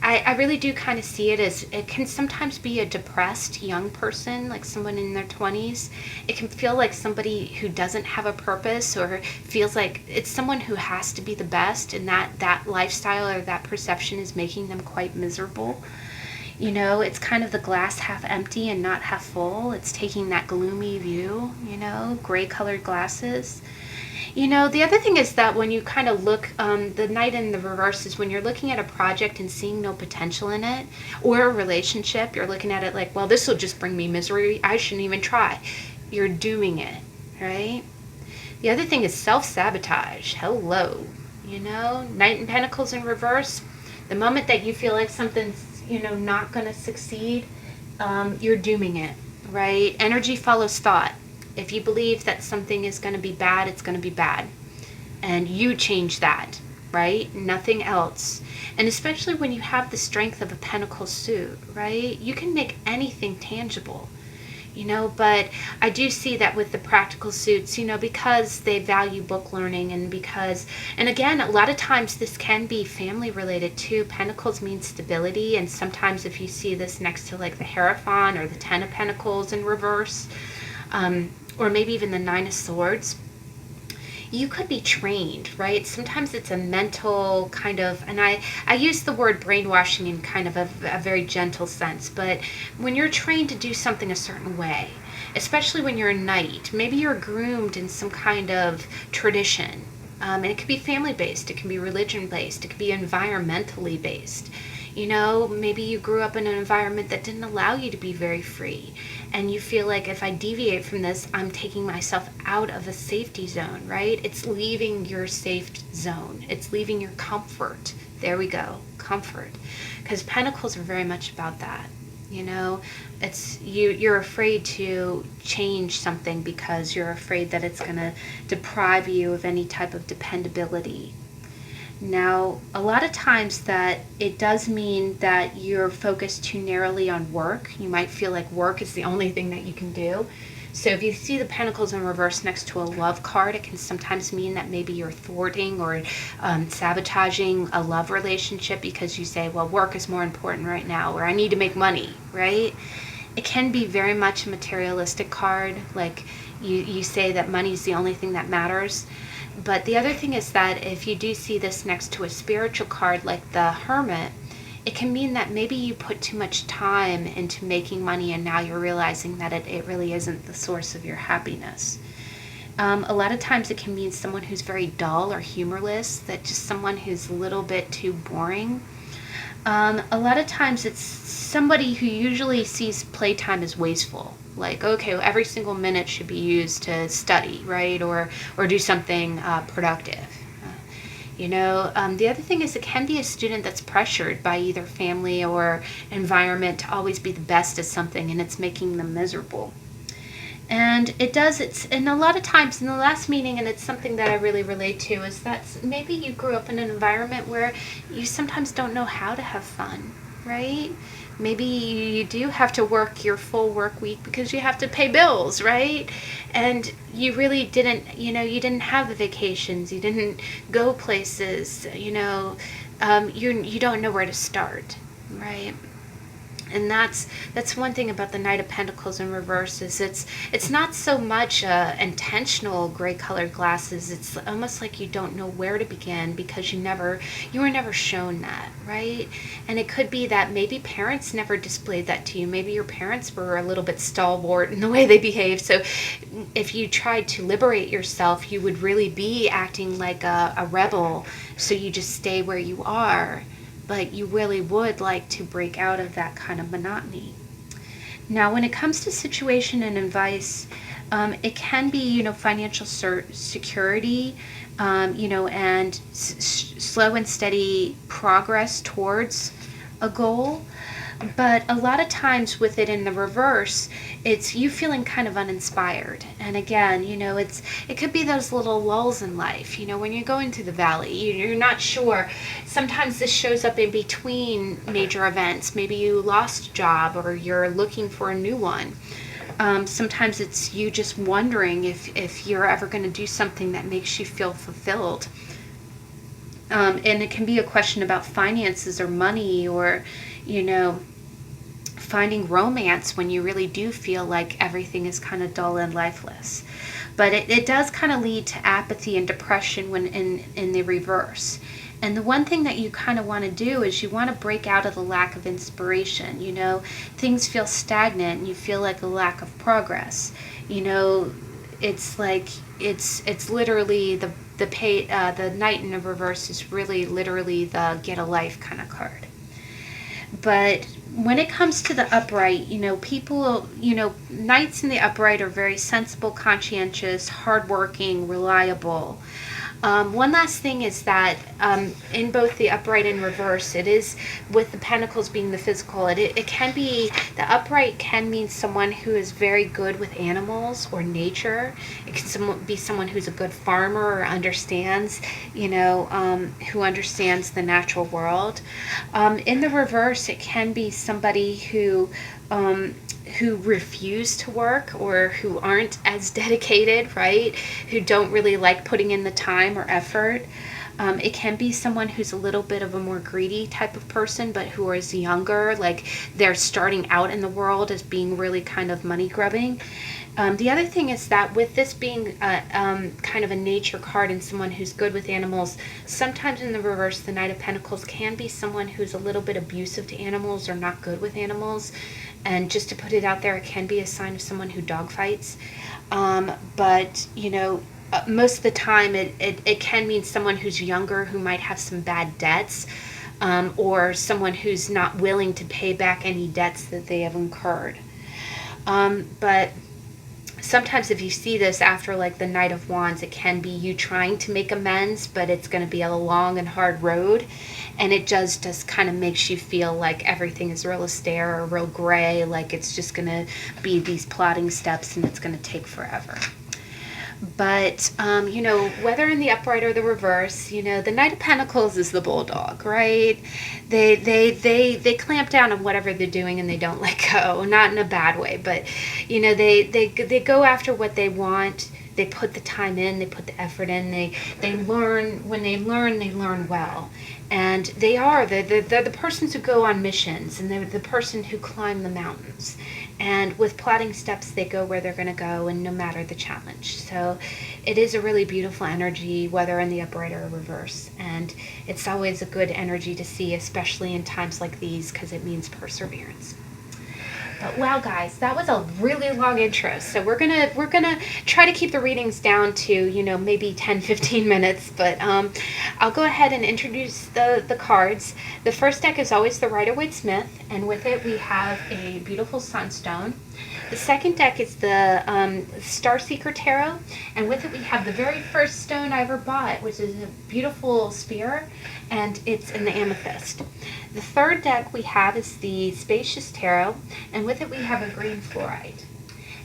I really do kind of see it as, it can sometimes be a depressed young person, like someone in their 20s. It can feel like somebody who doesn't have a purpose, or feels like it's someone who has to be the best, and that lifestyle or that perception is making them quite miserable. You know, it's kind of the glass half empty and not half full. It's taking that gloomy view, you know, gray colored glasses. You know, the other thing is that when you kind of look, the Knight in the reverse is when you're looking at a project and seeing no potential in it, or a relationship, you're looking at it like, well, this will just bring me misery. I shouldn't even try. You're dooming it, right? The other thing is self-sabotage. Hello. You know, Knight in Pentacles in reverse, the moment that you feel like something's, you know, not going to succeed, you're dooming it, right? Energy follows thought. If you believe that something is going to be bad, it's going to be bad. And you change that, right? Nothing else. And especially when you have the strength of a pentacle suit, right? You can make anything tangible, you know, but I do see that with the practical suits, you know, because they value book learning, and because, and again, a lot of times this can be family related too. Pentacles mean stability, and sometimes if you see this next to like the Hierophant or the Ten of Pentacles in reverse, or maybe even the Nine of Swords, you could be trained, right? Sometimes it's a mental kind of, and I use the word brainwashing in kind of a very gentle sense, but when you're trained to do something a certain way, especially when you're a knight, maybe you're groomed in some kind of tradition, and it could be family-based, it can be religion-based, it could be environmentally based. You know, maybe you grew up in an environment that didn't allow you to be very free, and you feel like if I deviate from this, I'm taking myself out of a safety zone, right? It's leaving your safe zone. It's leaving your comfort. There we go, comfort. Because Pentacles are very much about that. You know, it's you're afraid to change something because you're afraid that it's going to deprive you of any type of dependability. Now, a lot of times that it does mean that you're focused too narrowly on work. You might feel like work is the only thing that you can do. So if you see the Pentacles in reverse next to a love card, it can sometimes mean that maybe you're thwarting or sabotaging a love relationship because you say, well, work is more important right now, or I need to make money, right? It can be very much a materialistic card, like you say that money is the only thing that matters. But the other thing is that if you do see this next to a spiritual card like the Hermit, it can mean that maybe you put too much time into making money and now you're realizing that it really isn't the source of your happiness. A lot of times it can mean someone who's very dull or humorless, that just someone who's a little bit too boring. A lot of times it's somebody who usually sees playtime as wasteful. Like, okay, well, every single minute should be used to study, right? Or do something productive. The other thing is it can be a student that's pressured by either family or environment to always be the best at something, and it's making them miserable. And and a lot of times in the last meeting, and it's something that I really relate to, is that maybe you grew up in an environment where you sometimes don't know how to have fun, right? Maybe you do have to work your full work week because you have to pay bills, right? And you really didn't, you didn't have the vacations, you didn't go places, you don't know where to start, right? And that's one thing about the Knight of Pentacles in reverse, is it's not so much intentional gray colored glasses. It's almost like you don't know where to begin because you were never shown that, right? And it could be that maybe parents never displayed that to you. Maybe your parents were a little bit stalwart in the way they behaved. So if you tried to liberate yourself, you would really be acting like a rebel. So you just stay where you are. But you really would like to break out of that kind of monotony. Now, when it comes to situation and advice, it can be, financial security, and slow and steady progress towards a goal. But a lot of times with it in the reverse, it's you feeling kind of uninspired. And again, it could be those little lulls in life, when you're going through the valley, you're not sure. Sometimes this shows up in between major events. Maybe you lost a job or you're looking for a new one. Sometimes it's you just wondering if you're ever going to do something that makes you feel fulfilled. And it can be a question about finances or money or, finding romance when you really do feel like everything is kind of dull and lifeless. But it does kind of lead to apathy and depression when in the reverse. And the one thing that you kind of want to do is you want to break out of the lack of inspiration. Things feel stagnant and you feel like a lack of progress. It's like it's literally the Knight in the reverse is really literally the get a life kind of card. But when it comes to the upright, people, Knights in the upright are very sensible, conscientious, hardworking, reliable. One last thing is that in both the upright and reverse, it is with the pentacles being the physical, it can be, the upright can mean someone who is very good with animals or nature. It can be someone who's a good farmer or understands, who understands the natural world. In the reverse, it can be somebody who refuse to work or who aren't as dedicated, right? Who don't really like putting in the time or effort. It can be someone who's a little bit of a more greedy type of person, but who is younger, like they're starting out in the world as being really kind of money grubbing. The other thing is that with this being kind of a nature card and someone who's good with animals, sometimes in the reverse, the Knight of Pentacles can be someone who's a little bit abusive to animals or not good with animals. And just to put it out there, it can be a sign of someone who dogfights. But, most of the time it can mean someone who's younger who might have some bad debts, or someone who's not willing to pay back any debts that they have incurred. But sometimes if you see this after like the Knight of Wands, it can be you trying to make amends, but it's going to be a long and hard road. And it just kind of makes you feel like everything is real austere or real gray, like it's just going to be these plotting steps and it's going to take forever. But, whether in the upright or the reverse, the Knight of Pentacles is the bulldog, right? They clamp down on whatever they're doing and they don't let go. Not in a bad way, but, they go after what they want. They put the time in, they put the effort in, they learn. When they learn well. And they're the persons who go on missions, and they're the person who climb the mountains. And with plotting steps, they go where they're going to go, and no matter the challenge. So it is a really beautiful energy, whether in the upright or reverse. And it's always a good energy to see, especially in times like these, because it means perseverance. But wow, guys, that was a really long intro. So we're gonna try to keep the readings down to, you know, maybe 10-15 minutes. But I'll go ahead and introduce the cards. The first deck is always the Rider-Waite-Smith, and with it we have a beautiful sunstone. The second deck is the Starseeker Tarot, and with it we have the very first stone I ever bought, which is a beautiful spear, and it's an amethyst. The third deck we have is the Spacious Tarot, and with it we have a green fluorite.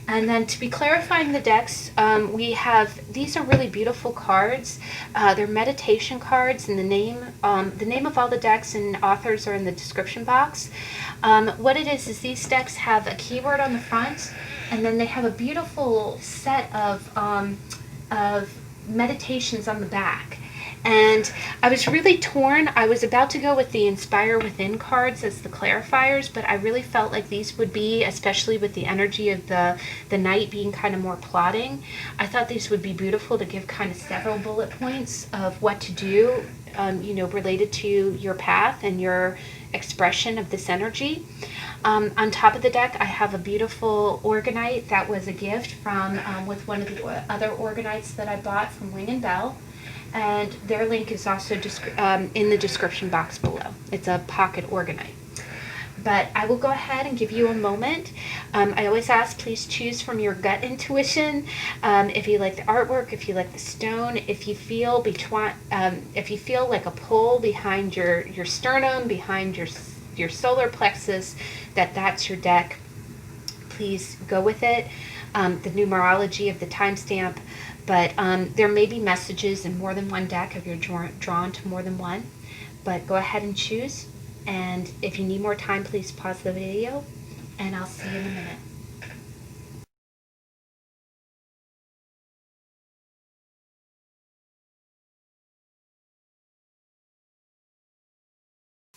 And then to be clarifying the decks, we have, these are really beautiful cards. They're meditation cards, and the name of all the decks and authors are in the description box. What it is these decks have a keyword on the front, and then they have a beautiful set of meditations on the back. And I was really torn. I was about to go with the Inspire Within cards as the clarifiers, but I really felt like these would be, especially with the energy of the Knight being kind of more plotting, I thought these would be beautiful to give kind of several bullet points of what to do, you know, related to your path and your expression of this energy. On top of the deck, I have a beautiful Orgonite that was a gift from with one of the other Orgonites that I bought from Wing & Bell. And their link is also in the description box below. It's a pocket Orgonite. But I will go ahead and give you a moment. I always ask, please choose from your gut intuition. If you like the artwork, if you like the stone, if you feel like a pull behind your sternum, behind your solar plexus, that's your deck, please go with it. The numerology of the timestamp. But there may be messages in more than one deck if you're drawn to more than one. But go ahead and choose. And if you need more time, please pause the video. And I'll see you in a minute.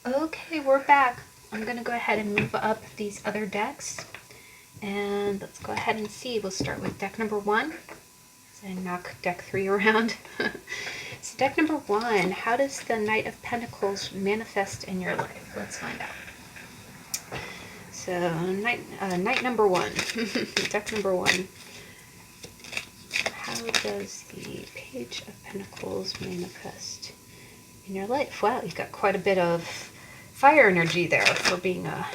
Okay, we're back. I'm going to go ahead and move up these other decks. And let's go ahead and see. We'll start with deck number 1. And knock deck 3 around. So deck number 1, how does the Knight of Pentacles manifest in your life? Let's find out. So night number 1, deck number 1. How does the Page of Pentacles manifest in your life? Wow, you've got quite a bit of fire energy there for being a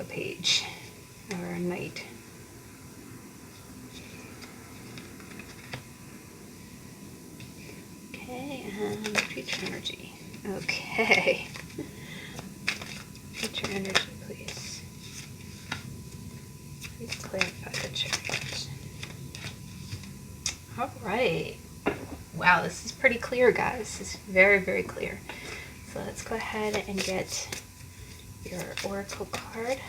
page or a knight. And future energy. Okay. Future energy, please. Please clarify the Chariot. All right. Wow, this is pretty clear, guys. This is very, very clear. So let's go ahead and get your Oracle card.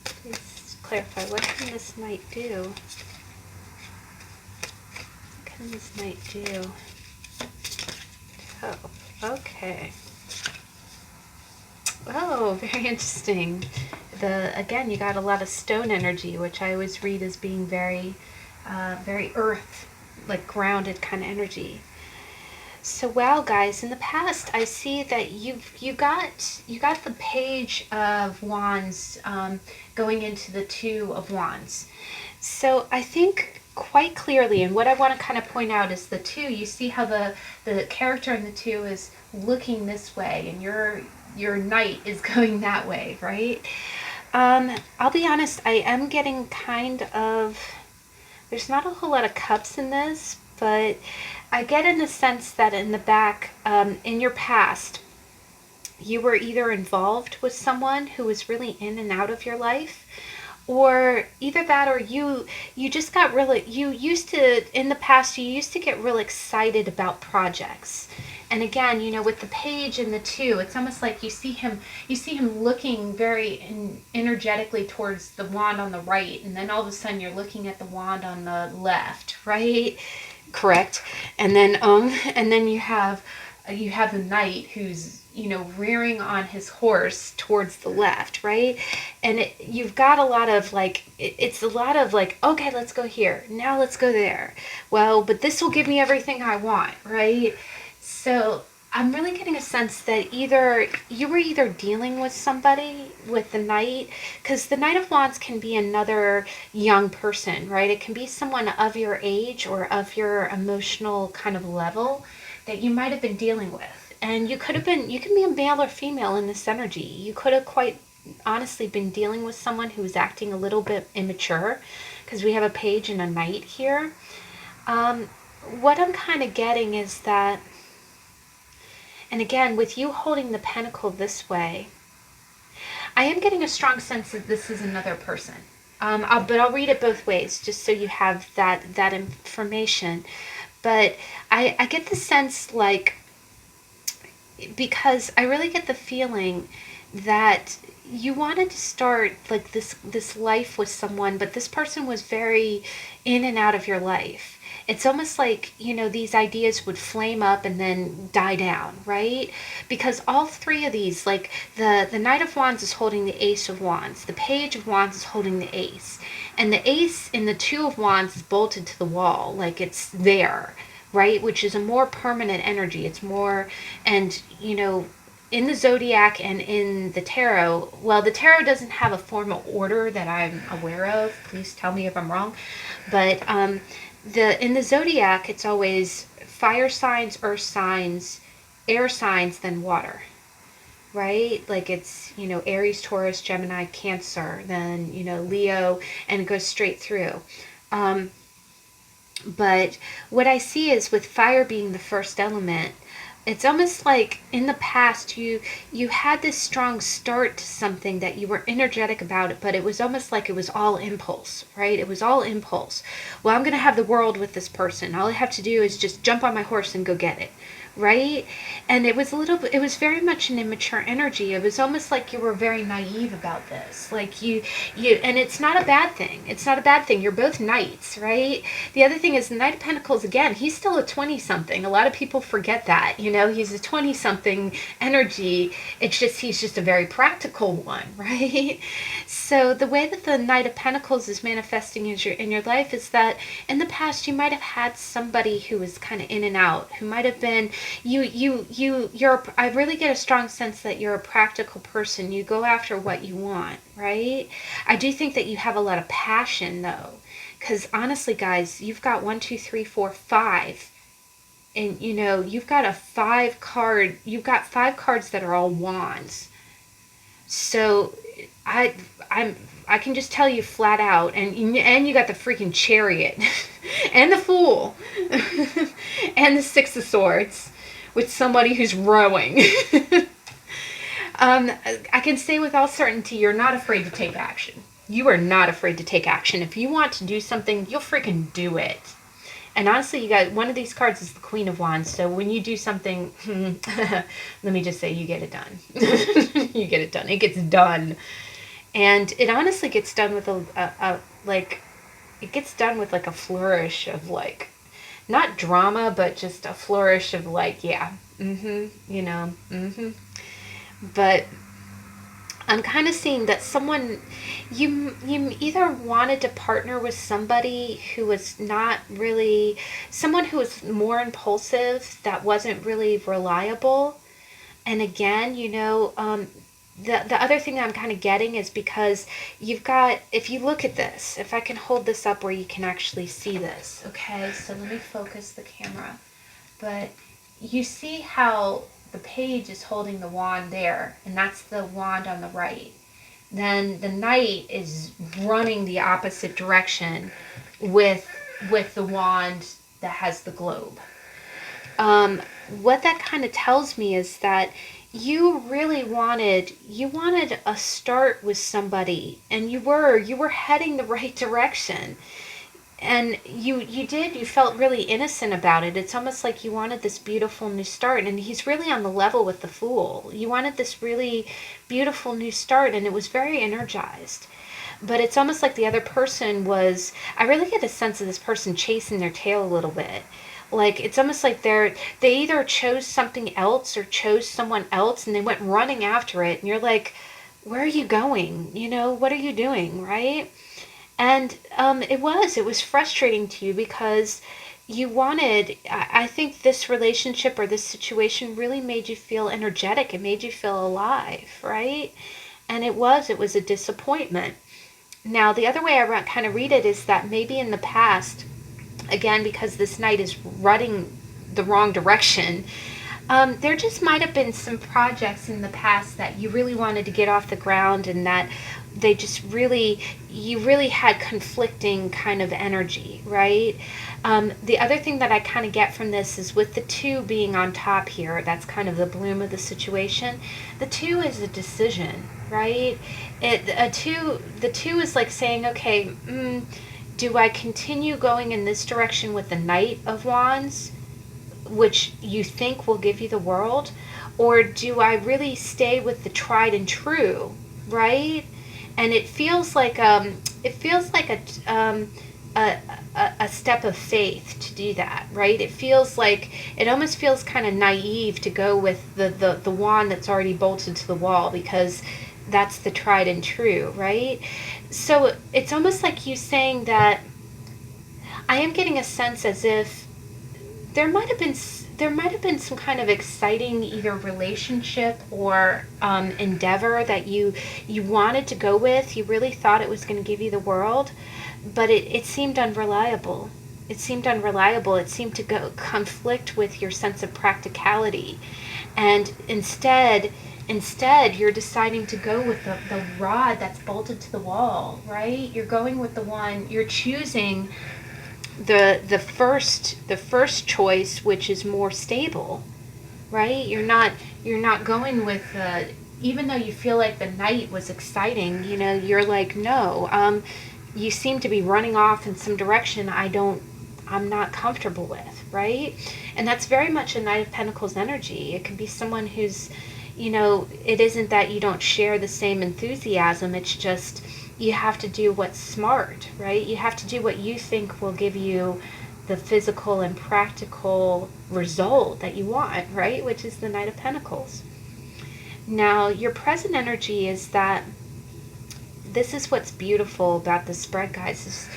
Please clarify, what can this Knight do? What can this Knight do? Oh, okay. Oh, very interesting. Again, you got a lot of stone energy, which I always read as being very, very earth, like grounded kind of energy. So, wow, guys, in the past, I see that you got the Page of Wands going into the Two of Wands. So I think quite clearly, and what I want to kind of point out is the 2, you see how the character in the 2 is looking this way, and your knight is going that way, right? I'll be honest, I am getting kind of, there's not a whole lot of cups in this, but I get in the sense that in the back, in your past, you were either involved with someone who was really in and out of your life, or either that, or you just got really, in the past, you used to get real excited about projects. And again, you know, with the Page and the 2, it's almost like you see him looking very energetically towards the wand on the right, and then all of a sudden you're looking at the wand on the left, right? Correct. And then you have the Knight who's, you know, rearing on his horse towards the left, right? And you've got a lot of like, it's a lot of like, okay, let's go here. Now let's go there. Well, but this will give me everything I want, right? So I'm really getting a sense that either you were either dealing with somebody with the Knight, because the Knight of Wands can be another young person, right? It can be someone of your age or of your emotional kind of level that you might have been dealing with. And you could be a male or female in this energy. You could have quite honestly been dealing with someone who was acting a little bit immature, because we have a page and a knight here. What I'm kind of getting is that, and again, with you holding the pentacle this way, I am getting a strong sense that this is another person. But I'll read it both ways, just so you have that information. But I get the sense, like, because I really get the feeling that you wanted to start like this life with someone, but this person was very in and out of your life. It's almost like, these ideas would flame up and then die down, right? Because all three of these, like the Knight of Wands is holding the Ace of Wands, the Page of Wands is holding the Ace, and the Ace in the Two of Wands is bolted to the wall, like it's there, right? Which is a more permanent energy. It's more, and in the zodiac and in the tarot, well, the tarot doesn't have a formal order that I'm aware of. Please tell me if I'm wrong. But in the zodiac, it's always fire signs, earth signs, air signs, then water, right? Like it's, Aries, Taurus, Gemini, Cancer, then, Leo, and it goes straight through. But what I see is with fire being the first element, it's almost like in the past you had this strong start to something that you were energetic about it, but it was almost like it was all impulse, right? It was all impulse. Well, I'm going to have the world with this person. All I have to do is just jump on my horse and go get it, right? And it was very much an immature energy. It was almost like you were very naive about this. Like you, and it's not a bad thing. It's not a bad thing. You're both knights, right? The other thing is the Knight of Pentacles, again, he's still a 20-something. A lot of people forget that, he's a 20-something energy. It's just, he's just a very practical one, right? So the way that the Knight of Pentacles is manifesting in your life is that in the past you might have had somebody who was kind of in and out, who might have been, I really get a strong sense that you're a practical person. You go after what you want, right? I do think that you have a lot of passion though, because honestly, guys, you've got 1, 2, 3, 4, 5, and you've got you've got 5 cards that are all wands. So I can just tell you flat out, and you got the freaking Chariot and the Fool and the Six of Swords with somebody who's rowing. I can say with all certainty, you're not afraid to take action. You are not afraid to take action. If you want to do something, you'll freaking do it. And honestly, you got one of these cards is the Queen of Wands. So when you do something, let me just say, you get it done. You get it done. It gets done. And it honestly gets done with it gets done with like a flourish of like, not drama, but just a flourish of like, yeah, But I'm kind of seeing that someone, you either wanted to partner with somebody who was not really, someone who was more impulsive, that wasn't really reliable. And again, the other thing that I'm kind of getting is because you've got, if you look at this, if I can hold this up where you can actually see this, okay? So let me focus the camera. But you see how the page is holding the wand there, and that's the wand on the right. Then the knight is running the opposite direction with the wand that has the globe. What that kind of tells me is that you really wanted a start with somebody, and you were heading the right direction. And you felt really innocent about it. It's almost like you wanted this beautiful new start, and he's really on the level with the Fool. You wanted this really beautiful new start, and it was very energized. But it's almost like the other person was, I really get a sense of this person chasing their tail a little bit. Like, it's almost like they either chose something else or chose someone else, and they went running after it, and you're like, where are you going? What are you doing, right? And it was frustrating to you because you wanted, I think this relationship or this situation really made you feel energetic. It made you feel alive, right? And it was a disappointment. Now, the other way I kind of read it is that maybe in the past, again, because this Knight is running the wrong direction, there just might have been some projects in the past that you really wanted to get off the ground, and that they just really, you really had conflicting kind of energy, right? The other thing that I kind of get from this is with the 2 being on top here, that's kind of the bloom of the situation. The 2 is a decision, right? The 2 is like saying, okay, do I continue going in this direction with the Knight of Wands, which you think will give you the world, or do I really stay with the tried and true, right? And it feels like a step of faith to do that, right? It almost feels kind of naive to go with the wand that's already bolted to the wall, because that's the tried and true, right? So it's almost like you saying that, I am getting a sense as if there might have been some kind of exciting either relationship or endeavor that you wanted to go with. You really thought it was going to give you the world, but it seemed unreliable. It seemed to conflict with your sense of practicality, and instead you're deciding to go with the rod that's bolted to the wall, right? You're going with the one, you're choosing the first choice, which is more stable, right? You're not going with even though you feel like the Knight was exciting, you're like, no, you seem to be running off in some direction I'm not comfortable with, right? And that's very much a Knight of Pentacles energy. It can be someone who's, it isn't that you don't share the same enthusiasm, it's just you have to do what's smart, right? You have to do what you think will give you the physical and practical result that you want, right? Which is the Knight of Pentacles. Now, your present energy is that, this is what's beautiful about the spread, guys, is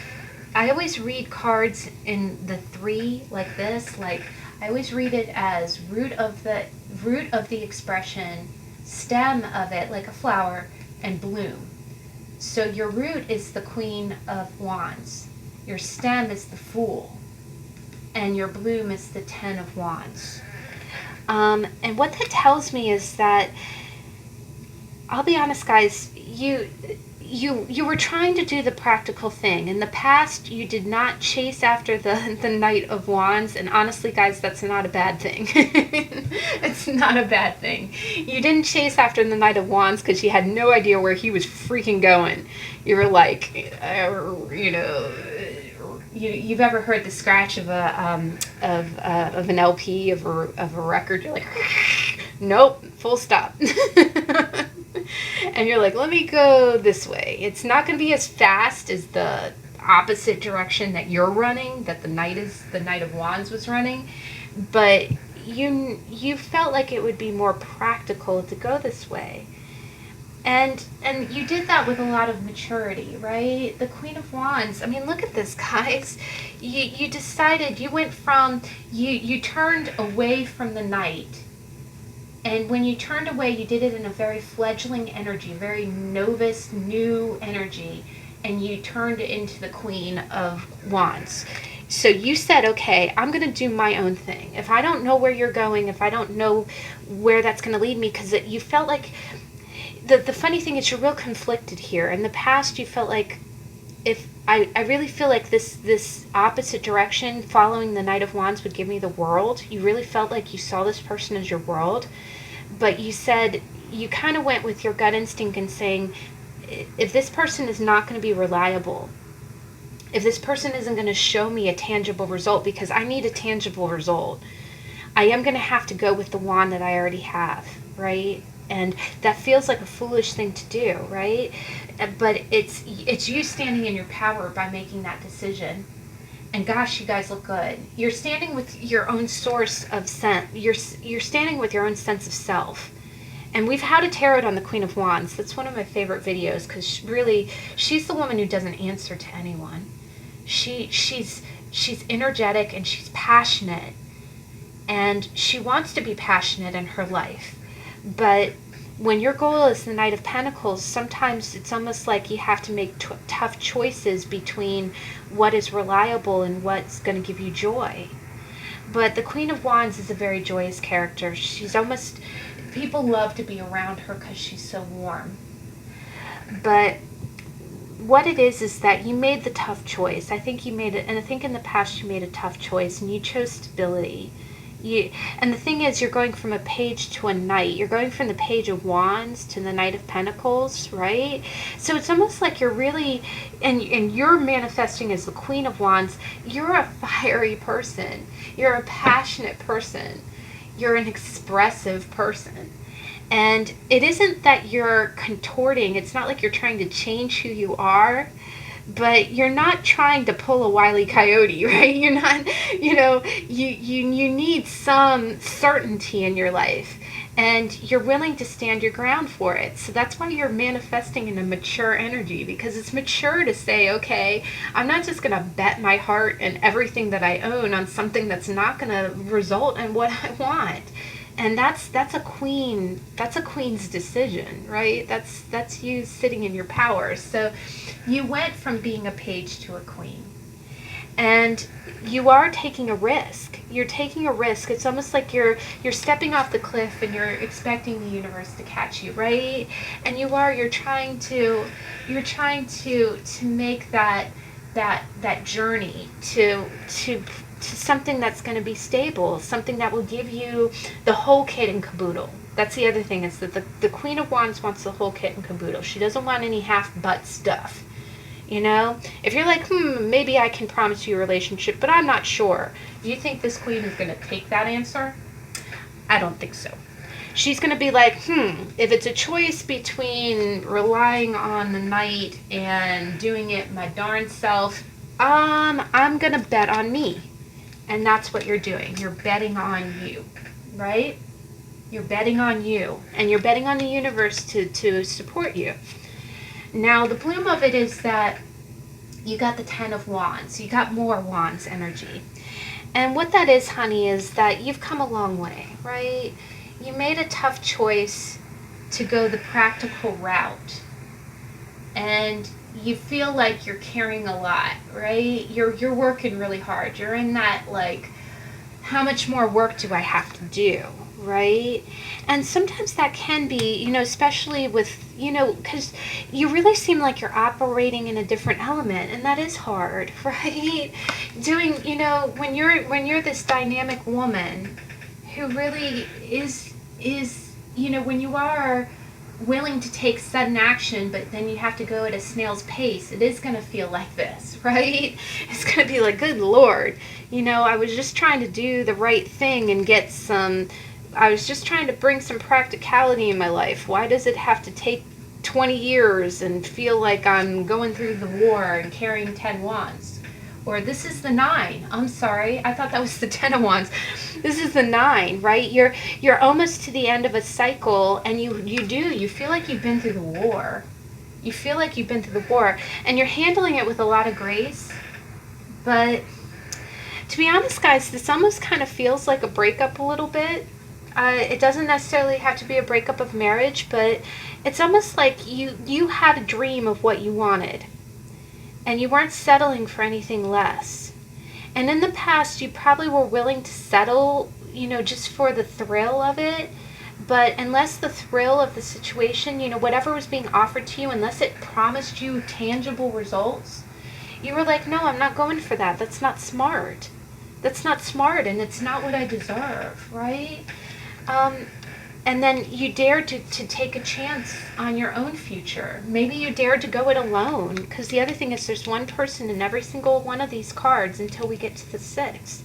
I always read cards in the 3 like this. Like, I always read it as root of the expression, stem of it like a flower, and bloom. So your root is the Queen of Wands, your stem is the Fool, and your bloom is the 10 of Wands. And what that tells me is that, I'll be honest, guys, you were trying to do the practical thing. In the past, you did not chase after the Knight of Wands, and honestly, guys, that's not a bad thing. It's not a bad thing. You didn't chase after the Knight of Wands because you had no idea where he was freaking going. You were like, you've ever heard the scratch of an LP of a record? You're like, nope, full stop. And you're like, let me go this way. It's not going to be as fast as the opposite direction that you're running, that the Knight of Wands was running, but you felt like it would be more practical to go this way. And you did that with a lot of maturity, right? The Queen of Wands, I mean, look at this, guys. You decided, you turned away from the Knight. And when you turned away, you did it in a very fledgling energy, very novice, new energy, and you turned into the Queen of Wands. So you said, okay, I'm going to do my own thing. If I don't know where you're going, if I don't know where that's going to lead me, because you felt like, the funny thing is you're real conflicted here. In the past, you felt like, I really feel like this opposite direction, following the Knight of Wands, would give me the world. You really felt like you saw this person as your world. But you said, you kind of went with your gut instinct and saying, if this person is not going to be reliable, if this person isn't going to show me a tangible result, because I need a tangible result, I am going to have to go with the wand that I already have, right? And that feels like a foolish thing to do, right? But it's you standing in your power by making that decision. And gosh, you guys look good. You're standing with your own source of sense. You're standing with your own sense of self. And we've had a tarot on the Queen of Wands. That's one of my favorite videos, because she's the woman who doesn't answer to anyone. She's she's energetic and she's passionate, and she wants to be passionate in her life. But when your goal is the Knight of Pentacles, sometimes it's almost like you have to make tough choices between what is reliable and what's going to give you joy. But the Queen of Wands is a very joyous character. She's almost, people love to be around her because she's so warm. But what it is that you made the tough choice. I think you made it, and I think in the past you made a tough choice, and you chose stability. And the thing is, you're going from a page to a knight. You're going from the Page of Wands to the Knight of Pentacles, right? So it's almost like you're really, and you're manifesting as the Queen of Wands. You're a fiery person. You're a passionate person. You're an expressive person. And it isn't that you're contorting. It's not like you're trying to change who you are. But you're not trying to pull a Wile E. Coyote, right? You're not, you need some certainty in your life, and you're willing to stand your ground for it. So that's why you're manifesting in a mature energy, because it's mature to say, okay, I'm not just going to bet my heart and everything that I own on something that's not going to result in what I want. And that's a queen. That's a queen's decision, right? That's you sitting in your power. So you went from being a page to a queen, and you are taking a risk. You're taking a risk. It's almost like you're stepping off the cliff and you're expecting the universe to catch you, right? And you're trying to make that journey to something that's going to be stable, something that will give you the whole kit and caboodle. That's the other thing, is that the Queen of Wands wants the whole kit and caboodle. She doesn't want any half-butt stuff. If you're like, maybe I can promise you a relationship, but I'm not sure. Do you think this queen is going to take that answer? I don't think so. She's going to be like, if it's a choice between relying on the knight and doing it my darn self, I'm going to bet on me. And that's what you're doing. You're betting on you, right? You're betting on you. And you're betting on the universe to support you. Now, the bloom of it is that you got the Ten of Wands. You got more Wands energy. And what that is, honey, is that you've come a long way, right? You made a tough choice to go the practical route. And you feel like you're carrying a lot, right? You're working really hard. You're in that, like, how much more work do I have to do, right? And sometimes that can be, especially with, because you really seem like you're operating in a different element, and that is hard, right? Doing, when you're this dynamic woman who really is, when you are willing to take sudden action, but then you have to go at a snail's pace, it is going to feel like this, right? It's going to be like, good Lord, I was just trying to do the right thing and I was just trying to bring some practicality in my life. Why does it have to take 20 years and feel like I'm going through the war and carrying 10 wands? Or this is the 9. I'm sorry. I thought that was the 10 of Wands. This is the 9, right? You're almost to the end of a cycle, and you feel like you've been through the war. You feel like you've been through the war, and you're handling it with a lot of grace. But to be honest, guys, this almost kind of feels like a breakup a little bit. It doesn't necessarily have to be a breakup of marriage, but it's almost like you had a dream of what you wanted. And you weren't settling for anything less. And in the past, you probably were willing to settle, just for the thrill of it. But unless the thrill of the situation, whatever was being offered to you, unless it promised you tangible results, you were like, no, I'm not going for that. That's not smart. That's not smart, and it's not what I deserve, right? And then you dared to take a chance on your own future. Maybe you dared to go it alone, because the other thing is there's one person in every single one of these cards until we get to the 6,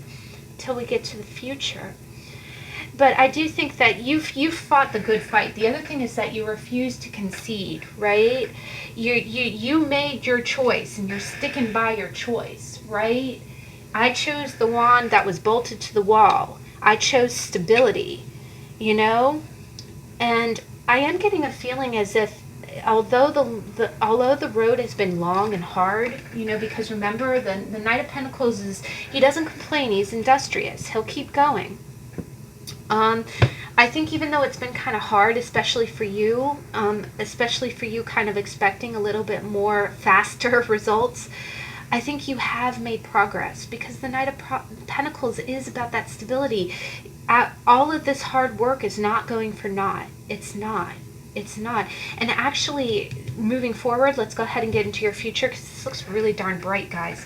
until we get to the future. But I do think that you've fought the good fight. The other thing is that you refused to concede, right? You made your choice, and you're sticking by your choice, right? I chose the wand that was bolted to the wall. I chose stability, And I am getting a feeling as if although the road has been long and hard, you know, because remember the Knight of Pentacles is, he doesn't complain, he's industrious, he'll keep going. I think even though it's been kind of hard, especially for you kind of expecting a little bit more faster results, I think you have made progress, because the Knight of Pentacles is about that stability. All of this hard work is not going for naught. It's not. It's not. And actually, moving forward, let's go ahead and get into your future, because this looks really darn bright, guys.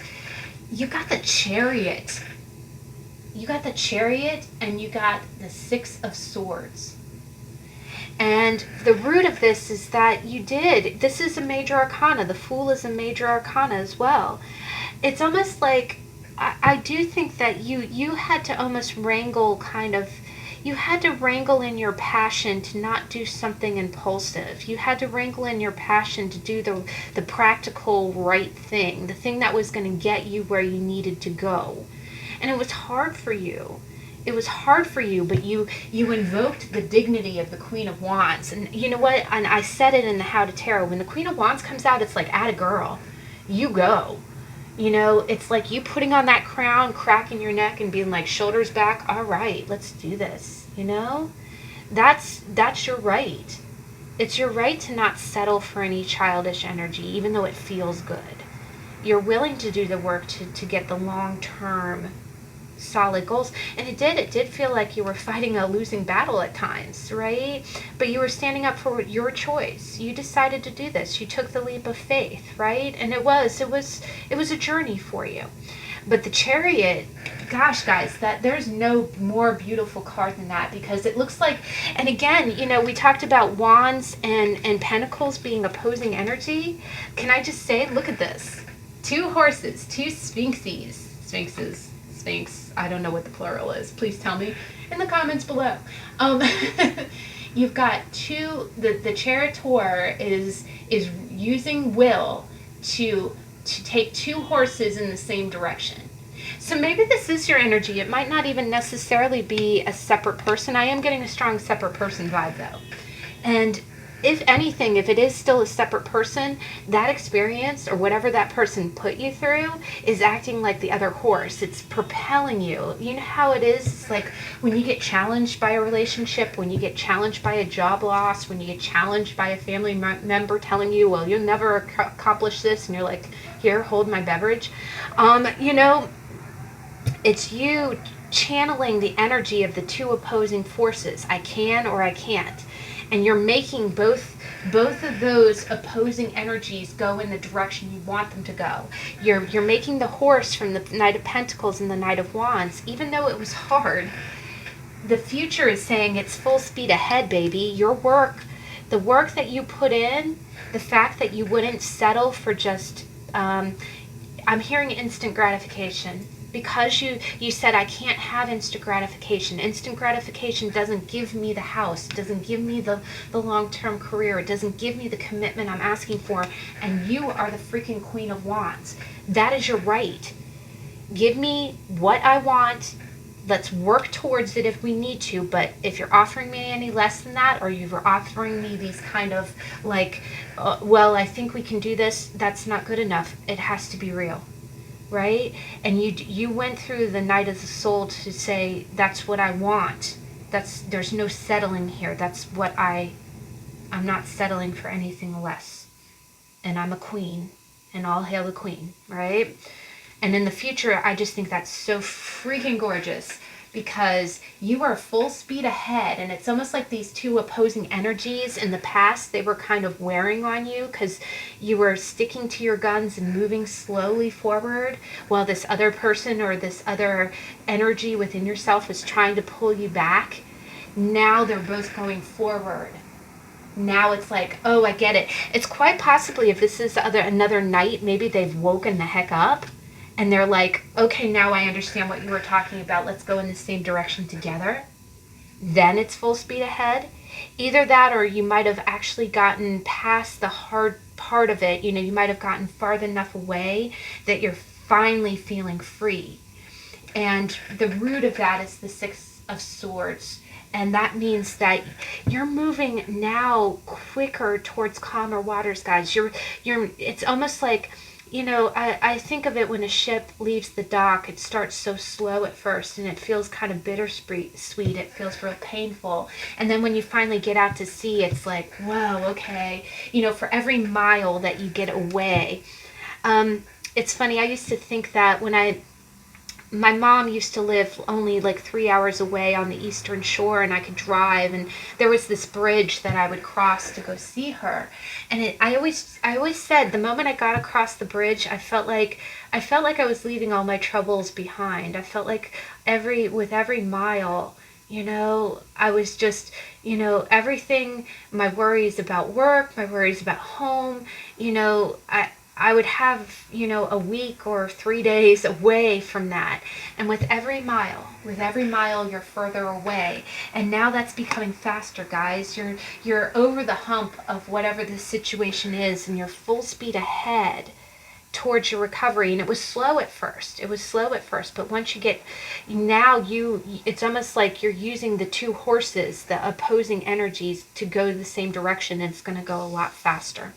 You got the Chariot. You got the Chariot, and you got the Six of Swords. And the root of this is that this is a major arcana. The Fool is a major arcana as well. It's almost like, I do think that you had to almost wrangle you had to wrangle in your passion to not do something impulsive. You had to wrangle in your passion to do the practical right thing, the thing that was going to get you where you needed to go. And it was hard for you. It was hard for you, but you invoked the dignity of the Queen of Wands. And you know what? And I said it in the How to Tarot. When the Queen of Wands comes out, it's like, atta girl, you go. You know, it's like you putting on that crown, cracking your neck, and being like, shoulders back, all right, let's do this. You know? That's your right. It's your right to not settle for any childish energy, even though it feels good. You're willing to do the work to get the long-term solid goals. And it did feel like you were fighting a losing battle at times, right? But you were standing up for your choice. You decided to do this. You took the leap of faith, right? And it was a journey for you. But the Chariot, gosh, guys, that there's no more beautiful card than that, because it looks like, and again, you know, we talked about Wands and Pentacles being opposing energy. Can I just say, look at this. 2 horses, 2 sphinxes, I don't know what the plural is. Please tell me in the comments below. You've got the Charioteer is using will to take 2 horses in the same direction. So maybe this is your energy. It might not even necessarily be a separate person. I am getting a strong separate person vibe though. And if anything, if it is still a separate person, that experience or whatever that person put you through is acting like the other horse. It's propelling you. You know how it is? It's like when you get challenged by a relationship, when you get challenged by a job loss, when you get challenged by a family member telling you, well, you'll never accomplish this, and you're like, here, hold my beverage. You know, it's you channeling the energy of the 2 opposing forces. I can or I can't. And you're making both of those opposing energies go in the direction you want them to go. You're making the horse from the Knight of Pentacles and the Knight of Wands, even though it was hard. The future is saying it's full speed ahead, baby. Your work, the work that you put in, the fact that you wouldn't settle for just, I'm hearing instant gratification. Because you said, I can't have instant gratification. Instant gratification doesn't give me the house. It doesn't give me the long-term career. It doesn't give me the commitment I'm asking for. And you are the freaking Queen of Wands. That is your right. Give me what I want. Let's work towards it if we need to. But if you're offering me any less than that, or you're offering me these kind of like, well, I think we can do this, that's not good enough. It has to be real. Right? And you went through the night of the soul to say, that's what I want. There's no settling here. That's what I'm not settling for anything less. And I'm a queen, and all hail the queen, right? And in the future, I just think that's so freaking gorgeous, because you are full speed ahead, and it's almost like these 2 opposing energies in the past, they were kind of wearing on you because you were sticking to your guns and moving slowly forward, while this other person or this other energy within yourself was trying to pull you back. Now they're both going forward. Now it's like, oh, I get it. It's quite possibly, if this is another night, maybe they've woken the heck up. And they're like, okay, now I understand what you were talking about. Let's go in the same direction together. Then it's full speed ahead. Either that, or you might have actually gotten past the hard part of it. You know, you might have gotten far enough away that you're finally feeling free. And the root of that is the 6 of Swords. And that means that you're moving now quicker towards calmer waters, guys. It's almost like, you know, I think of it when a ship leaves the dock, it starts so slow at first and it feels kind of bittersweet. It feels real painful. And then when you finally get out to sea, it's like, whoa, okay. You know, for every mile that you get away. It's funny, I used to think that my mom used to live only like 3 hours away on the eastern shore, and I could drive, and there was this bridge that I would cross to go see her. And I always said the moment I got across the bridge, I felt like I was leaving all my troubles behind. I felt like with every mile, you know, I was just, you know, everything, my worries about work, my worries about home, you know, I would have, you know, a week or 3 days away from that. And with every mile, you're further away. And now that's becoming faster, guys. You're over the hump of whatever the situation is, and you're full speed ahead towards your recovery. And it was slow at first. But once you get, it's almost like you're using the two horses, the opposing energies, to go the same direction, and it's going to go a lot faster.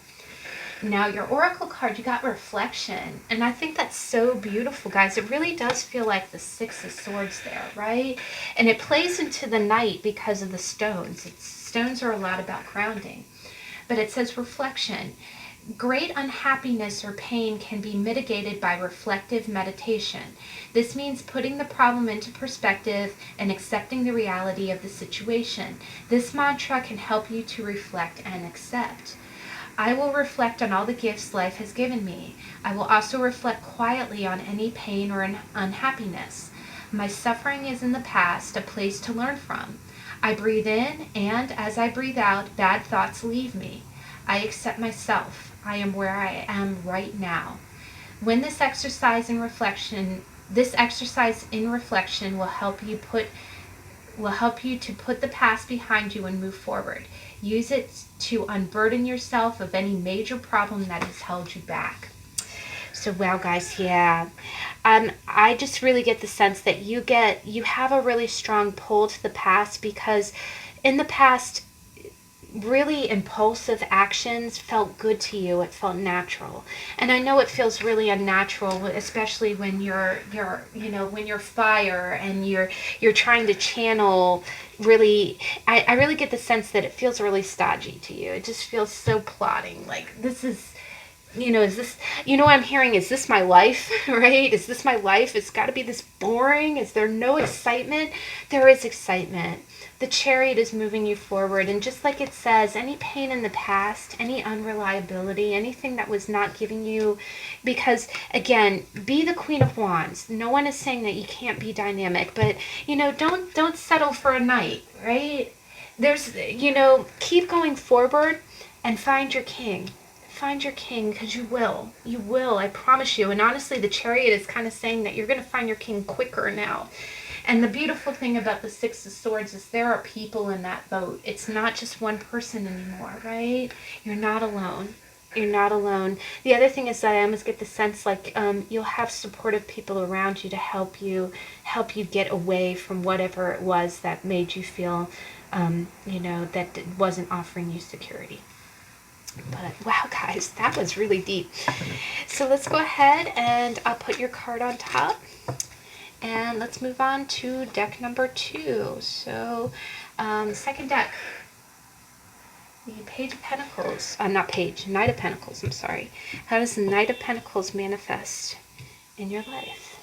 Now, your oracle card, you got reflection. And I think that's so beautiful, guys. It really does feel like the Six of Swords there, right? And it plays into the Knight because of the stones. Stones are a lot about grounding. But it says reflection. Great unhappiness or pain can be mitigated by reflective meditation. This means putting the problem into perspective and accepting the reality of the situation. This mantra can help you to reflect and accept. I will reflect on all the gifts life has given me. I will also reflect quietly on any pain or unhappiness. My suffering is in the past, a place to learn from. I breathe in, and as I breathe out, bad thoughts leave me. I accept myself. I am where I am right now. When this exercise in reflection will help you to put the past behind you and move forward. Use it to unburden yourself of any major problem that has held you back. So, wow, guys, yeah. I just really get the sense that you have a really strong pull to the past, because in the past, really impulsive actions felt good to you. It felt natural. And I know it feels really unnatural, especially when you're fire and you're trying to channel really. I really get the sense that it feels really stodgy to you. It just feels so plotting. Like, this is, is this, what I'm hearing? Is this my life, right? Is this my life? It's got to be this boring. Is there no excitement? There is excitement. The Chariot is moving you forward, and just like it says, any pain in the past, any unreliability, anything that was not giving you, because again, be the Queen of Wands. No one is saying that you can't be dynamic, but don't settle for a knight, right? There's, keep going forward and find your king. Find your king, because you will, I promise you. And honestly, the Chariot is kind of saying that you're going to find your king quicker now. And the beautiful thing about the Six of Swords is there are people in that boat. It's not just one person anymore, right? You're not alone. You're not alone. The other thing is that I almost get the sense like you'll have supportive people around you to help you get away from whatever it was that made you feel, that wasn't offering you security. But wow, guys, that was really deep. So let's go ahead and I'll put your card on top. And let's move on to deck number 2. So, second deck, the Page of Pentacles. Knight of Pentacles, I'm sorry. How does the Knight of Pentacles manifest in your life?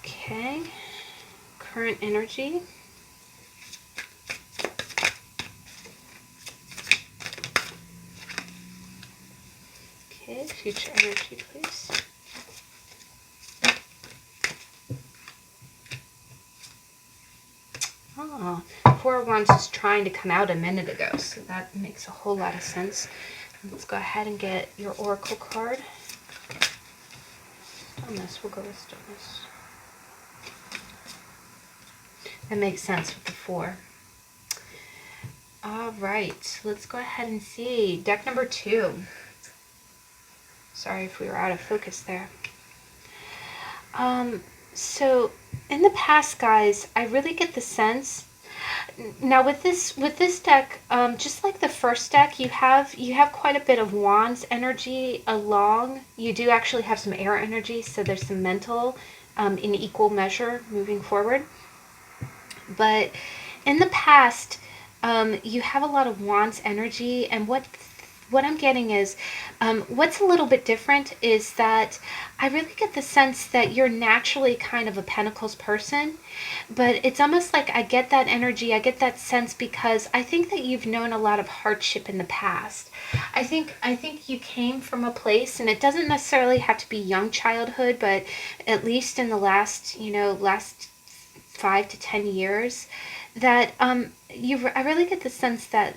Okay. Current energy. Okay, future energy, please. Oh, Four of Wands is trying to come out a minute ago, so that makes a whole lot of sense. Let's go ahead and get your Oracle card. Stillness, we'll go with Stillness. That makes sense with the 4. All right, let's go ahead and see deck number 2. Sorry if we were out of focus there. So in the past, guys, I really get the sense. Now with this deck, just like the first deck, you have quite a bit of wands energy along. You do actually have some air energy, so there's some mental in equal measure moving forward. But in the past, you have a lot of wands energy, and what I'm getting is, what's a little bit different is that I really get the sense that you're naturally kind of a Pentacles person, but it's almost like I get that energy, I get that sense because I think that you've known a lot of hardship in the past. I think you came from a place, and it doesn't necessarily have to be young childhood, but at least in the last 5 to 10 years, that I really get the sense that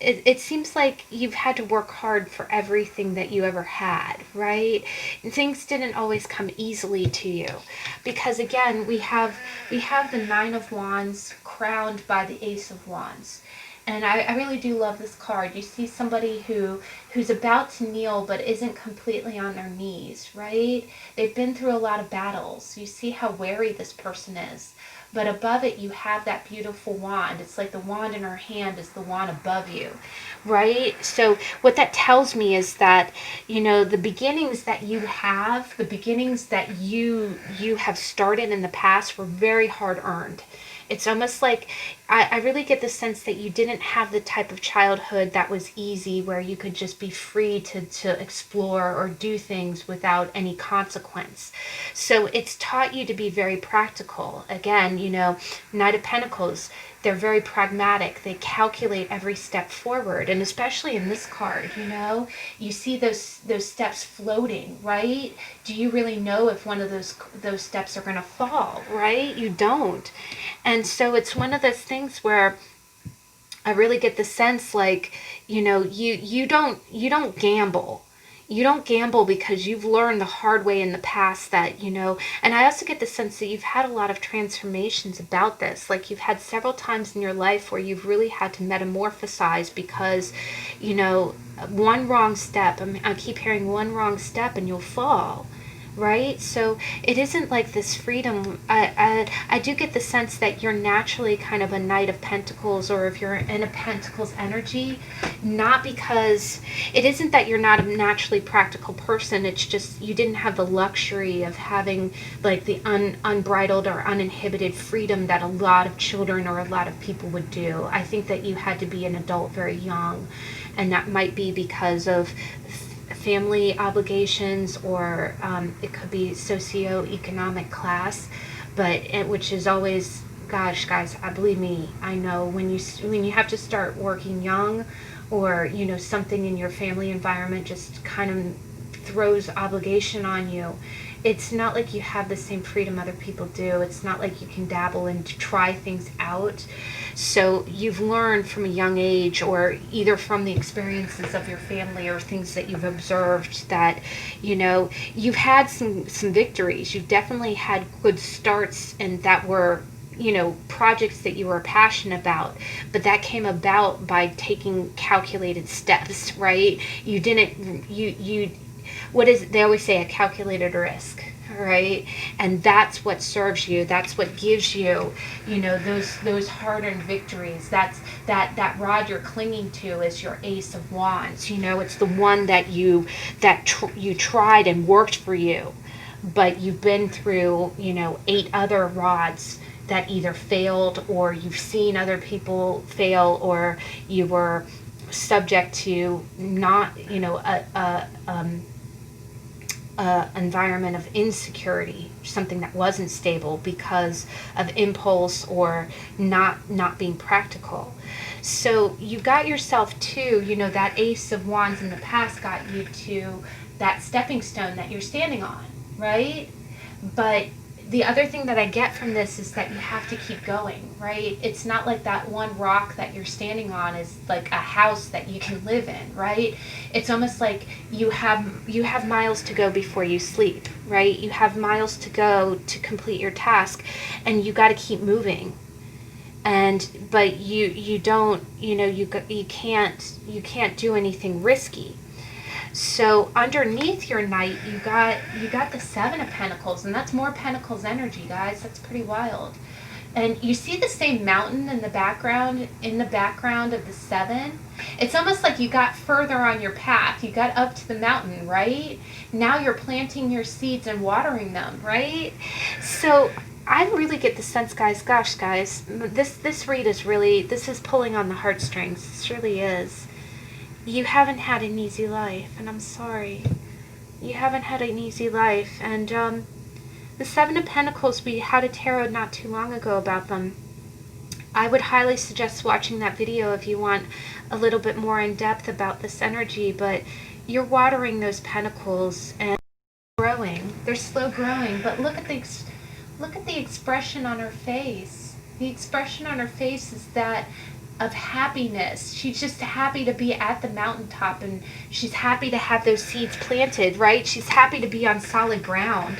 it seems like you've had to work hard for everything that you ever had, right? And things didn't always come easily to you, because again, we have the Nine of Wands crowned by the Ace of Wands. And I really do love this card. You see somebody who's about to kneel but isn't completely on their knees, right? They've been through a lot of battles. You see how wary this person is. But above it, you have that beautiful wand. It's like the wand in her hand is the wand above you, right? So what that tells me is that, the beginnings that you have, the beginnings that you have started in the past were very hard earned. It's almost like I really get the sense that you didn't have the type of childhood that was easy, where you could just be free to explore or do things without any consequence. So it's taught you to be very practical. Again, Knight of Pentacles, they're very pragmatic. They calculate every step forward. And especially in this card, you see those steps floating, right? Do you really know if one of those steps are going to fall, right? You don't. And so it's one of those things where I really get the sense like, you don't gamble. You don't gamble because you've learned the hard way in the past that, and I also get the sense that you've had a lot of transformations about this. Like you've had several times in your life where you've really had to metamorphosize because, one wrong step, I keep hearing one wrong step and you'll fall. Right? So it isn't like this freedom. I do get the sense that you're naturally kind of a Knight of Pentacles, or if you're in a Pentacles energy, not because it isn't that you're not a naturally practical person. It's just you didn't have the luxury of having like the unbridled or uninhibited freedom that a lot of children or a lot of people would do. I think that you had to be an adult very young, and that might be because of family obligations, or it could be socioeconomic class, but which is always, gosh, guys, believe me, I know when you have to start working young, or something in your family environment just kind of throws obligation on you. It's not like you have the same freedom other people do. It's not like you can dabble and try things out. So you've learned from a young age, or either from the experiences of your family or things that you've observed, that, you've had some victories. You've definitely had good starts, and that were, projects that you were passionate about, but that came about by taking calculated steps, right? You didn't, they always say, a calculated risk, right? And that's what serves you. That's what gives you, those hard-earned victories. That's that rod you're clinging to is your Ace of Wands. It's the one that you tried and worked for you, but you've been through, 8 other rods that either failed, or you've seen other people fail, or you were subject to not, environment of insecurity, something that wasn't stable because of impulse or not being practical. So you got yourself to, that Ace of Wands in the past got you to that stepping stone that you're standing on, right? But the other thing that I get from this is that you have to keep going, right? It's not like that one rock that you're standing on is like a house that you can live in, right? It's almost like you have miles to go before you sleep, right? You have miles to go to complete your task, and you got to keep moving. But you don't, you can't do anything risky. So underneath your Knight, you got the Seven of Pentacles, and that's more Pentacles energy, guys. That's pretty wild. And you see the same mountain in the background of the Seven. It's almost like you got further on your path. You got up to the mountain, right? Now you're planting your seeds and watering them, right? So I really get the sense, guys, gosh, guys, this read is really, this is pulling on the heartstrings. This really is. You haven't had an easy life, and I'm sorry. You haven't had an easy life, and the Seven of Pentacles, we had a tarot not too long ago about them. I would highly suggest watching that video if you want a little bit more in depth about this energy, but you're watering those pentacles and growing. They're slow growing, but look at the expression on her face. The expression on her face is that of happiness. She's just happy to be at the mountaintop, and she's happy to have those seeds planted, right? She's happy to be on solid ground.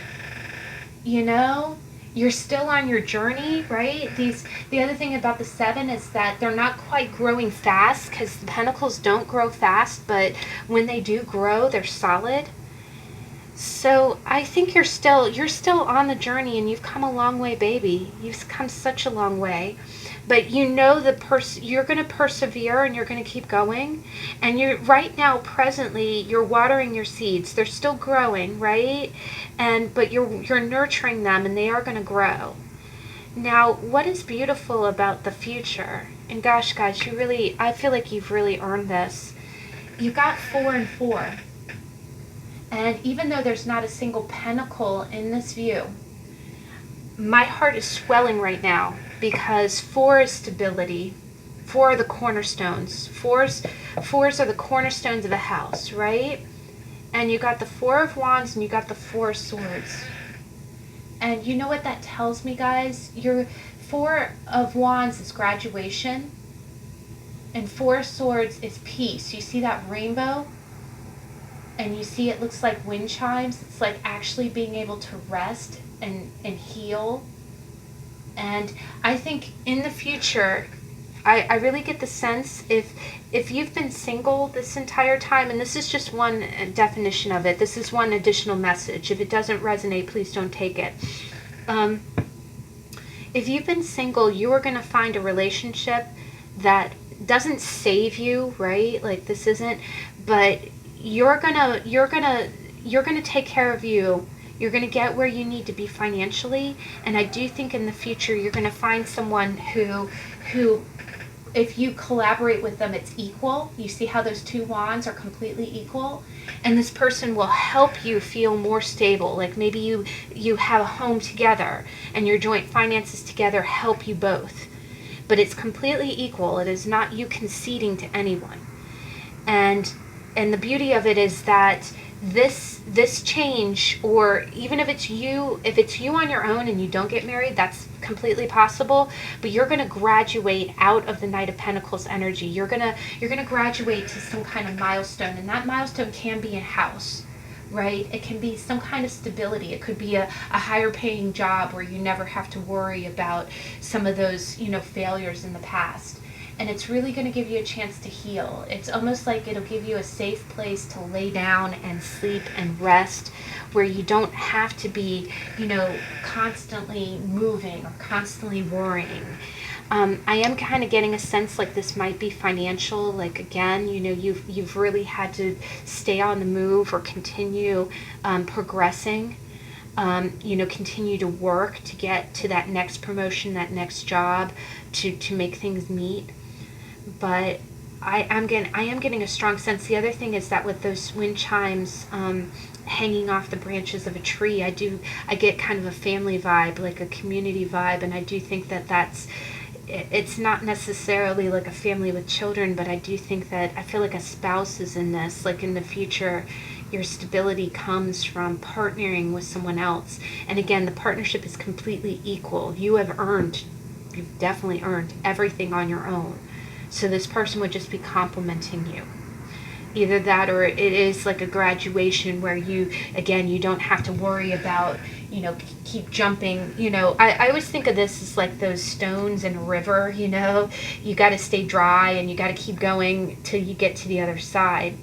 You know, you're still on your journey, right? The other thing about the Seven is that they're not quite growing fast, because the pentacles don't grow fast, but when they do grow, they're solid. So I think you're still on the journey, and you've come a long way, baby. You've come such a long way. But you know you're going to persevere, and you're going to keep going. And you're right now, presently, you're watering your seeds. They're still growing, right? But you're nurturing them, and they are going to grow. Now, what is beautiful about the future? And gosh, guys, I feel like you've really earned this. You got 4 and 4. And even though there's not a single pentacle in this view, my heart is swelling right now, because 4 is stability. 4 are the cornerstones. Fours are the cornerstones of a house, right? And you got the 4 of Wands, and you got the 4 of Swords. And you know what that tells me, guys? Your 4 of Wands is graduation, and 4 of Swords is peace. You see that rainbow? And you see it looks like wind chimes. It's like actually being able to rest and heal. And I think in the future, I really get the sense, if you've been single this entire time, and this is just one definition of it, this is one additional message. If it doesn't resonate, please don't take it. If you've been single, you are going to find a relationship that doesn't save you, right? Like this isn't, but you're gonna take care of you. You're gonna get where you need to be financially, and I do think in the future you're gonna find someone who if you collaborate with them, it's equal. You see how those 2 wands are completely equal, and this person will help you feel more stable. Like maybe you have a home together, and your joint finances together help you both, but it's completely equal. It is not you conceding to anyone. And the beauty of it is that this change, or even if it's you on your own and you don't get married, that's completely possible, but you're going to graduate out of the Knight of Pentacles energy. You're going to graduate to some kind of milestone, and that milestone can be a house, right? It can be some kind of stability. It could be a higher paying job where you never have to worry about some of those, failures in the past. And it's really going to give you a chance to heal. It's almost like it'll give you a safe place to lay down and sleep and rest, where you don't have to be, constantly moving or constantly worrying. I am kind of getting a sense like this might be financial. Like again, you've really had to stay on the move or continue progressing. Continue to work to get to that next promotion, that next job, to make things meet. But I am getting a strong sense. The other thing is that with those wind chimes hanging off the branches of a tree, I get kind of a family vibe, like a community vibe, and I do think it's not necessarily like a family with children, but I do think that I feel like a spouse is in this. Like in the future, your stability comes from partnering with someone else. And again, the partnership is completely equal. You've definitely earned everything on your own. So this person would just be complimenting you. Either that, or it is like a graduation where you don't have to worry about, keep jumping. I always think of this as like those stones in a river, you got to stay dry and you got to keep going till you get to the other side.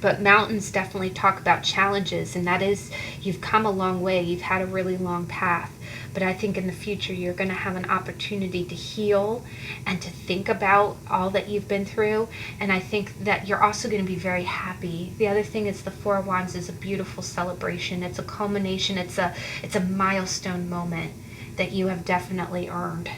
But mountains definitely talk about challenges, and that is, you've come a long way, you've had a really long path. But I think in the future you're going to have an opportunity to heal and to think about all that you've been through. And I think that you're also going to be very happy. The other thing is the Four of Wands is a beautiful celebration. It's a culmination. It's a milestone moment that you have definitely earned.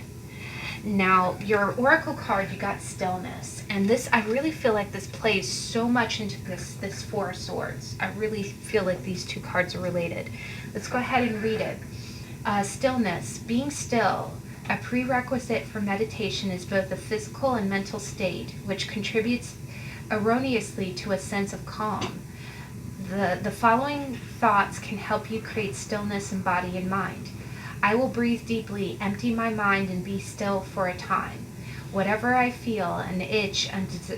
Now, your oracle card, you got Stillness. And this, I really feel like this plays so much into this Four of Swords. I really feel like these two cards are related. Let's go ahead and read it. Stillness, being still, a prerequisite for meditation, is both a physical and mental state, which contributes erroneously to a sense of calm. The following thoughts can help you create stillness in body and mind. I will breathe deeply, empty my mind, and be still for a time. Whatever I feel, an itch,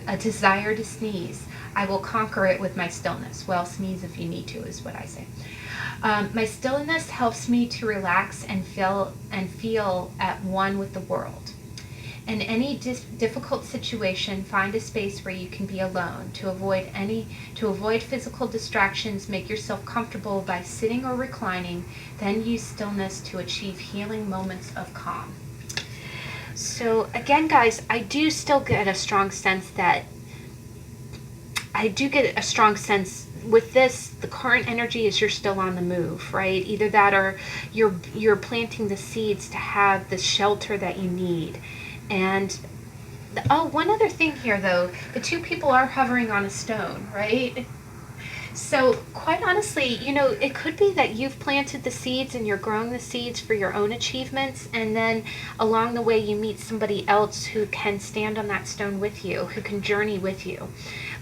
a desire to sneeze, I will conquer it with my stillness. Well, sneeze if you need to, is what I say. My stillness helps me to relax and feel at one with the world. In any difficult situation, find a space where you can be alone. To avoid physical distractions, make yourself comfortable by sitting or reclining, then use stillness to achieve healing moments of calm. So again, guys, I do still get a strong sense with this, the current energy is you're still on the move, right? Either that or you're planting the seeds to have the shelter that you need. And one other thing here, though, the two people are hovering on a stone, right? So quite honestly, it could be that you've planted the seeds and you're growing the seeds for your own achievements, and then along the way you meet somebody else who can stand on that stone with you, who can journey with you.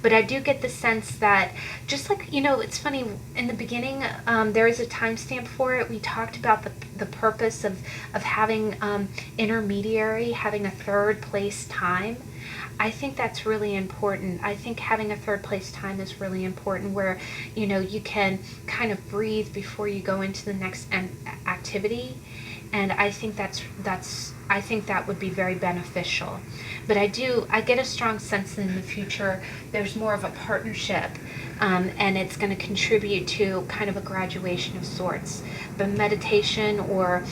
But I do get the sense that, just like, it's funny, in the beginning, there is a timestamp for it. We talked about the purpose of having intermediary, having a third place time. I think that's really important. I think having a third place time is really important, where, you can kind of breathe before you go into the next activity. And I think I think that would be very beneficial. But I get a strong sense that in the future there's more of a partnership, and it's going to contribute to kind of a graduation of sorts. But meditation, or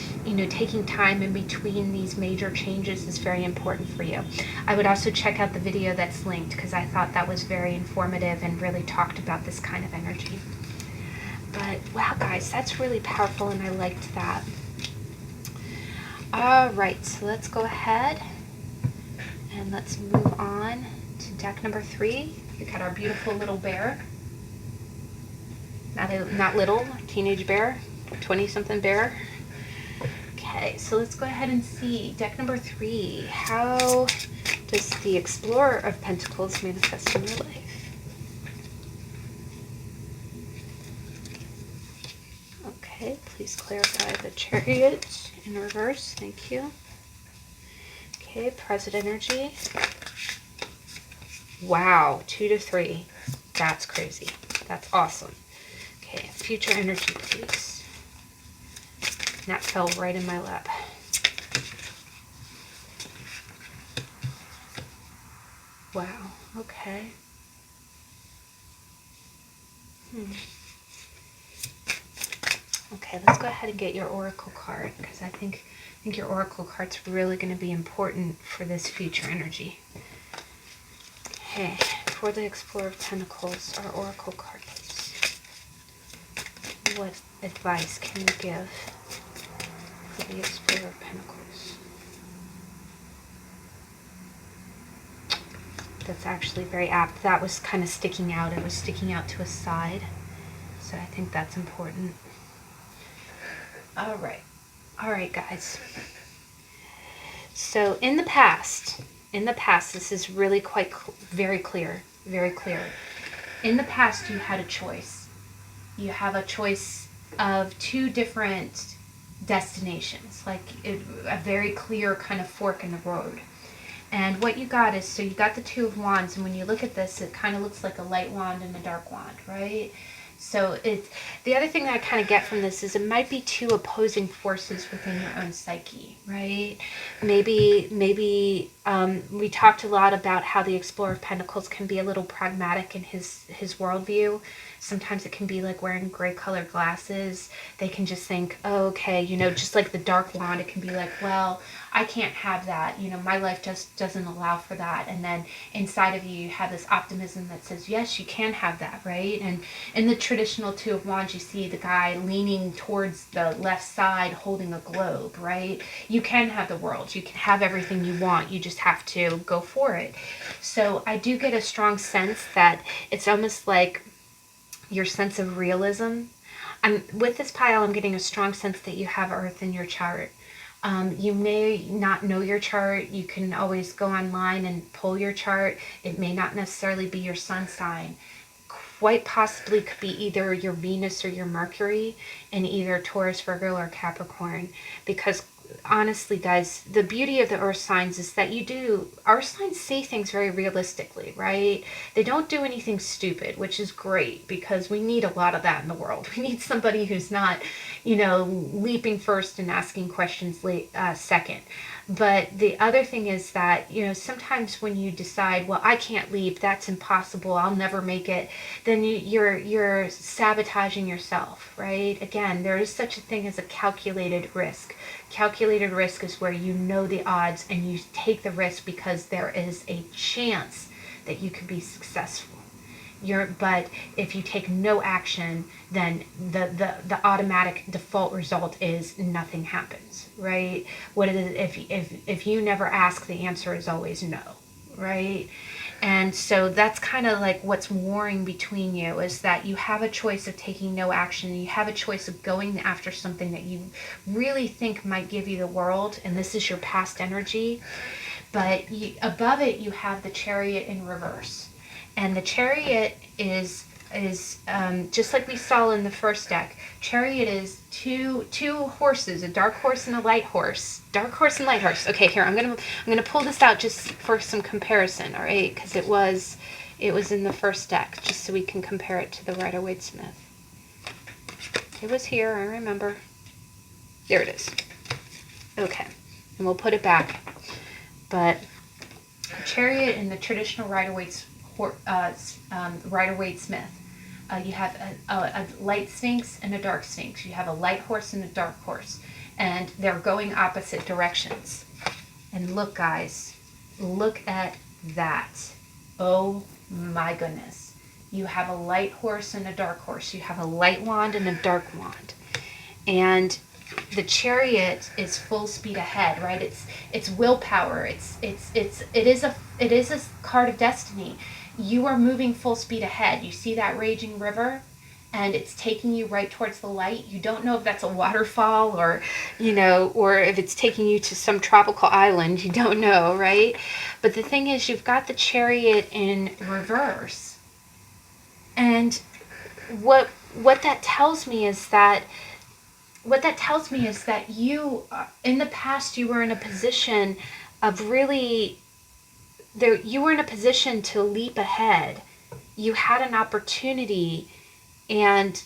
taking time in between these major changes, is very important for you. I would also check out the video that's linked, because I thought that was very informative and really talked about this kind of energy. But wow, guys, that's really powerful, and I liked that. Alright, so let's go ahead and let's move on to deck number 3. We got our beautiful little bear. Not little, teenage bear, 20-something bear. Okay, so let's go ahead and see deck number 3. How does the Explorer of Pentacles manifest in your life? Okay, please clarify the Chariot in reverse. Thank you. Okay, present energy. Wow, 2 to 3. That's crazy. That's awesome. Okay, future energy, please. And that fell right in my lap. Wow, okay. Okay, let's go ahead and get your oracle card, because I think your oracle card's really going to be important for this future energy. Okay, for the Explorer of Pentacles, our oracle card, please. What advice can you give for the Explorer of Pentacles? That's actually very apt. That was kind of sticking out. It was sticking out to a side. So I think that's important. All right, guys. So in the past, this is really very clear. In the past, you had a choice. You have a choice of 2 different destinations, like a very clear kind of fork in the road. And what you got is, so you got the 2 of Wands, and when you look at this, it kind of looks like a light wand and a dark wand, right? So it's, the other thing that I kind of get from this is it might be two opposing forces within your own psyche, right? Maybe we talked a lot about how the Explorer of Pentacles can be a little pragmatic in his worldview. Sometimes it can be like wearing gray colored glasses. They can just think, oh, okay, you know, just like the Dark Wand, it can be like, well, I can't have that. You know, my life just doesn't allow for that. And then inside of you, you have this optimism that says, yes, you can have that, right? And in the traditional Two of Wands, you see the guy leaning towards the left side holding a globe, right? You can have the world. You can have everything you want. You just have to go for it. So I do get a strong sense that it's almost like your sense of realism. With this pile, I'm getting a strong sense that you have Earth in your chart. You may not know your chart. You can always go online and pull your chart. It may not necessarily be your sun sign. Quite possibly could be either your Venus or your Mercury in either Taurus, Virgo, or Capricorn. Because honestly, guys, the beauty of the earth signs is that earth signs see things very realistically, right? They don't do anything stupid, which is great because we need a lot of that in the world. We need somebody who's not, you know, leaping first and asking questions second. But the other thing is that, you know, sometimes when you decide, well, I can't leave, that's impossible, I'll never make it, then you're sabotaging yourself, right? Again, there is such a thing as a calculated risk. Calculated risk is where you know the odds and you take the risk because there is a chance that you could be successful. But if you take no action, then the automatic default result is nothing happens, right? What it is, if you never ask, the answer is always no, right? And so that's kind of like what's warring between you, is that you have a choice of taking no action. You have a choice of going after something that you really think might give you the world, and this is your past energy. But above it, you have the Chariot in reverse. And the Chariot is just like we saw in the first deck. Chariot is two horses, a dark horse and a light horse. Dark horse and light horse. Okay, here I'm gonna pull this out just for some comparison, all right? Because it was in the first deck, just so we can compare it to the Rider-Waite Smith. It was here, I remember. There it is. Okay, and we'll put it back. But Chariot in the traditional Rider-Waite Smith. You have a light sphinx and a dark sphinx. You have a light horse and a dark horse. And they're going opposite directions. And look, guys, look at that. Oh my goodness. You have a light horse and a dark horse. You have a light wand and a dark wand. And the Chariot is full speed ahead, right? It's willpower. It is a card of destiny. You are moving full speed ahead. You see that raging river, and it's taking you right towards the light. You don't know if that's a waterfall or, you know, or if it's taking you to some tropical island. You don't know, right? But the thing is, you've got the Chariot in reverse. And what that tells me is that you, in the past, you were in a position of really, you were in a position to leap ahead. You had an opportunity, and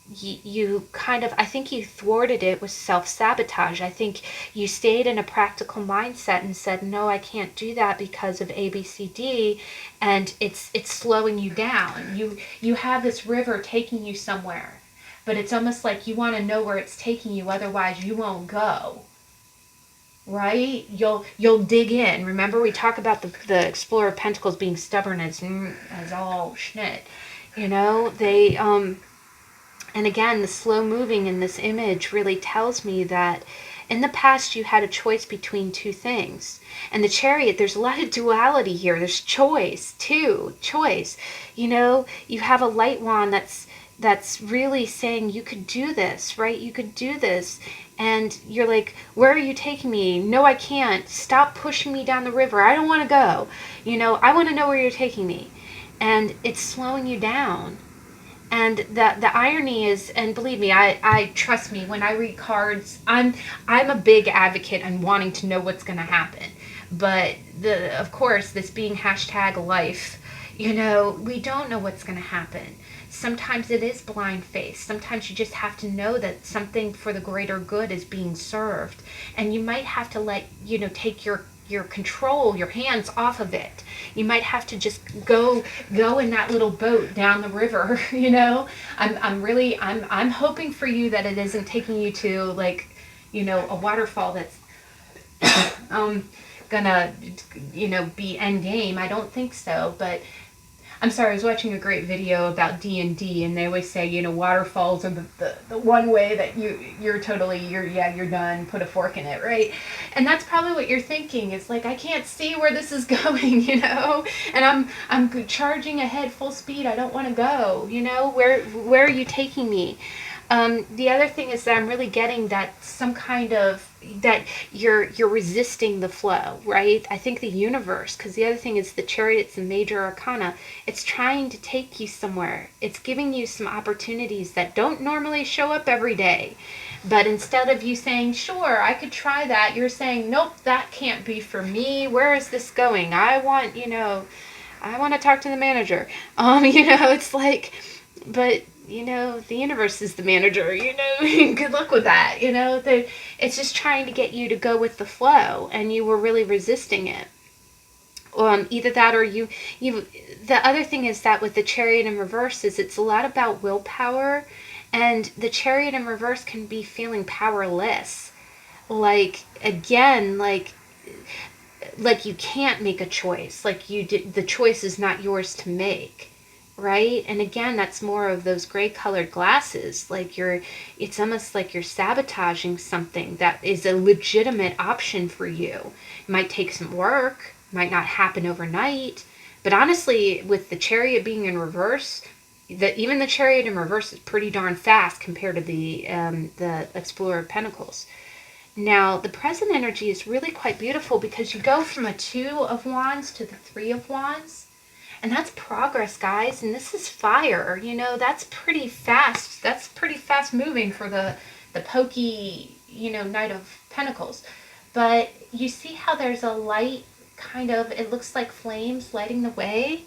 you kind of, I think you thwarted it with self-sabotage. I think you stayed in a practical mindset and said, no, I can't do that because of A, B, C, D, and it's slowing you down. You have this river taking you somewhere, but it's almost like you want to know where it's taking you, otherwise you won't go. Right? You'll dig in. Remember, we talk about the Explorer of Pentacles being stubborn as all schnit. You know, they and again, the slow moving in this image really tells me that in the past you had a choice between two things. And the Chariot, there's a lot of duality here. There's choice too. Choice. You know, you have a light wand that's really saying you could do this, right? You could do this. And you're like, where are you taking me? No, I can't. Stop pushing me down the river. I don't want to go. You know, I want to know where you're taking me. And it's slowing you down. And the irony is, and believe me, I trust me, when I read cards, I'm a big advocate on wanting to know what's going to happen. But of course, this being #life, you know, we don't know what's going to happen. sometimes it is blind faith. Sometimes you just have to know that something for the greater good is being served. And you might have to take your control, your hands off of it. You might have to just go in that little boat down the river, I'm hoping for you that it isn't taking you to a waterfall that's gonna be end game. I don't think so, but I'm sorry, I was watching a great video about D&D, and they always say, waterfalls are the one way that you're done, put a fork in it, right? And that's probably what you're thinking. It's like, I can't see where this is going, and I'm charging ahead full speed. I don't want to go, where are you taking me? The other thing is that I'm really getting that that you're resisting the flow, right? I think the universe, because the other thing is the Chariot's and Major Arcana, it's trying to take you somewhere. It's giving you some opportunities that don't normally show up every day. But instead of you saying, sure, I could try that, you're saying, nope, that can't be for me. Where is this going? I want to talk to the manager. It's like, but the universe is the manager, good luck with that, it's just trying to get you to go with the flow, and you were really resisting it. Either that or you, the other thing is that with the Chariot in reverse is it's a lot about willpower, and the Chariot in reverse can be feeling powerless. Like you can't make a choice, the choice is not yours to make. Right? And again, that's more of those gray colored glasses. It's almost like you're sabotaging something that is a legitimate option for you. It might take some work, might not happen overnight. But honestly, with the Chariot being in reverse, even the Chariot in reverse is pretty darn fast compared to the Explorer of Pentacles. Now, the present energy is really quite beautiful because you go from a 2 of Wands to the 3 of Wands. And that's progress, guys. And this is fire. That's pretty fast. That's pretty fast moving for the pokey, Knight of Pentacles. But you see how there's a light it looks like flames lighting the way.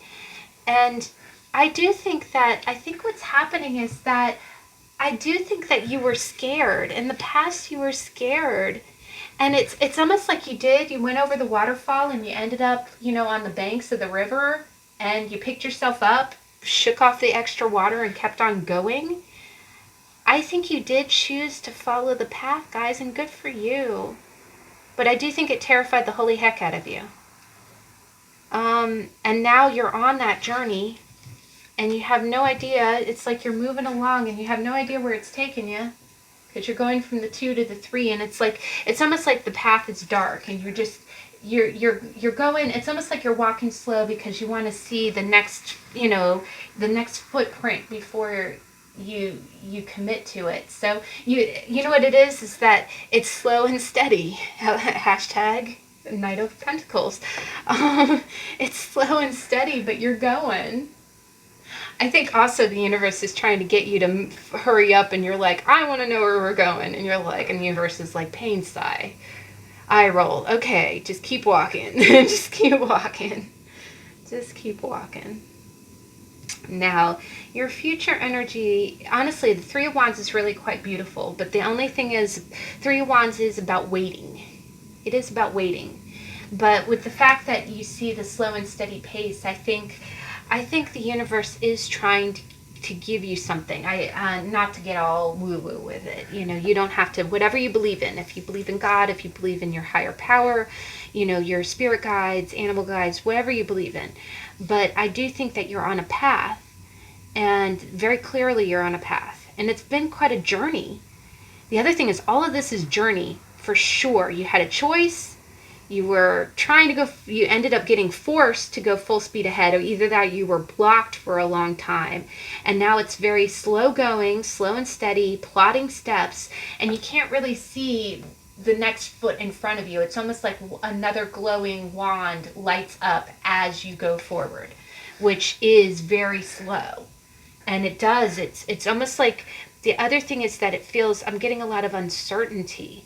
And I think what's happening is that I do think that you were scared. In the past, you were scared. And it's almost like you went over the waterfall and you ended up, on the banks of the river. And you picked yourself up, shook off the extra water, and kept on going. I think you did choose to follow the path, guys, and good for you. But I do think it terrified the holy heck out of you. And now you're on that journey, and you have no idea. It's like you're moving along, and you have no idea where it's taking you. Because you're going from the 2 to the 3, and it's almost like the path is dark, and you're going, it's almost like you're walking slow because you want to see the next footprint before you commit to it. So you know what it is that it's slow and steady. Hashtag Knight of Pentacles. It's slow and steady, but you're going. I think also the universe is trying to get you to hurry up, and you're like, I want to know where we're going, and you're like, and the universe is like, pain sigh. Eye roll. Okay, just keep walking. Just keep walking. Just keep walking. Now, your future energy, honestly, the 3 of Wands is really quite beautiful, but the only thing is, 3 of Wands is about waiting. It is about waiting. But with the fact that you see the slow and steady pace, I think the universe is trying to give you something. Not to get all woo-woo with it. You don't have to, whatever you believe in. If you believe in God, if you believe in your higher power, your spirit guides, animal guides, whatever you believe in. But I do think that you're on a path, and very clearly you're on a path. And it's been quite a journey. The other thing is, all of this is journey, for sure. You had a choice. You were trying to go, you ended up getting forced to go full speed ahead, or either that you were blocked for a long time. And now it's very slow going, slow and steady, plodding steps, and you can't really see the next foot in front of you. It's almost like another glowing wand lights up as you go forward, which is very slow. And it's almost like, the other thing is that it feels, I'm getting a lot of uncertainty,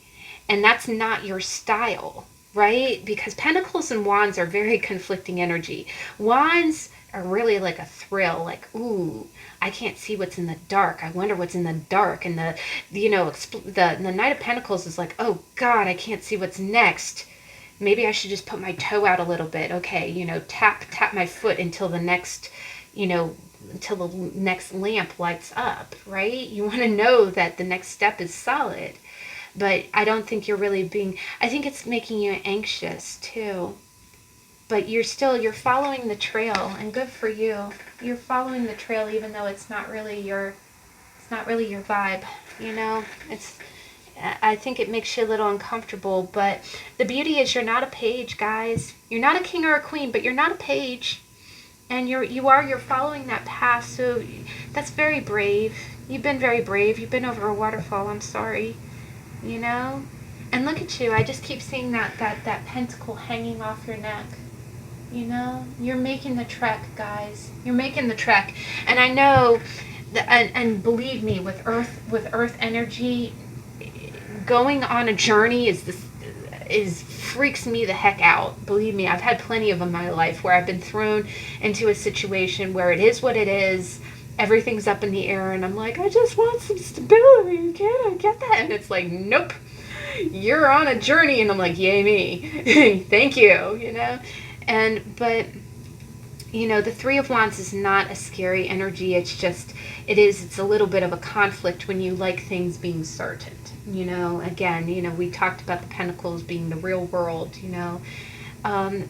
and that's not your style. right? Because Pentacles and Wands are very conflicting energy. Wands are really like a thrill, like, ooh, I can't see what's in the dark. I wonder what's in the dark. And the Knight of Pentacles is like, oh God, I can't see what's next. Maybe I should just put my toe out a little bit. Okay, tap my foot until the next, until the next lamp lights up, right? You want to know that the next step is solid. But I don't think you're really I think it's making you anxious too. But you're following the trail, and good for you. You're following the trail even though it's not really your vibe, I think it makes you a little uncomfortable, but the beauty is you're not a page, guys. You're not a king or a queen, but you're not a page. And you're following that path, so that's very brave. You've been very brave. You've been over a waterfall, I'm sorry. And look at you, I just keep seeing that pentacle hanging off your neck. You're making the trek, guys. You're making the trek. And I know that, and believe me, with earth energy, going on a journey freaks me the heck out. Believe me, I've had plenty of them in my life where I've been thrown into a situation where it is what it is. Everything's up in the air, and I'm like, I just want some stability. Can't I get that? And it's like, nope, you're on a journey. And I'm like, yay me. Thank you, but the Three of Wands is not a scary energy. It's a little bit of a conflict when you like things being certain. Again, we talked about the Pentacles being the real world.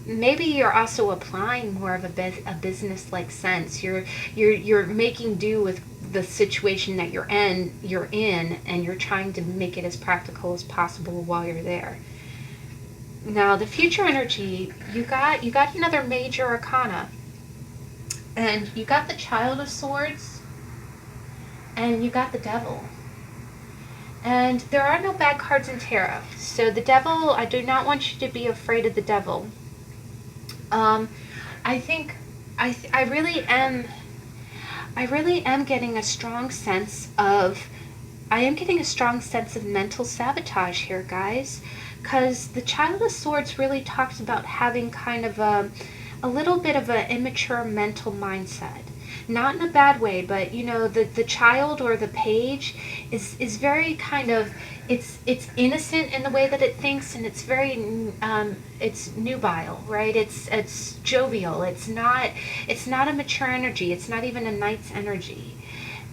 Maybe you're also applying more of a business-like sense. You're making do with the situation that you're in, and you're trying to make it as practical as possible while you're there. Now, the future energy, you got another major arcana, and you got the Child of Swords, and you got the Devil. And there are no bad cards in tarot. So the Devil, I do not want you to be afraid of the Devil. I think I really am getting a strong sense of mental sabotage here, guys, because the Child of Swords really talks about having kind of a little bit of an immature mental mindset. Not in a bad way, but the child or the page is very kind of, it's innocent in the way that it thinks, and it's very it's nubile, right? It's jovial. It's not a mature energy. It's not even a knight's energy.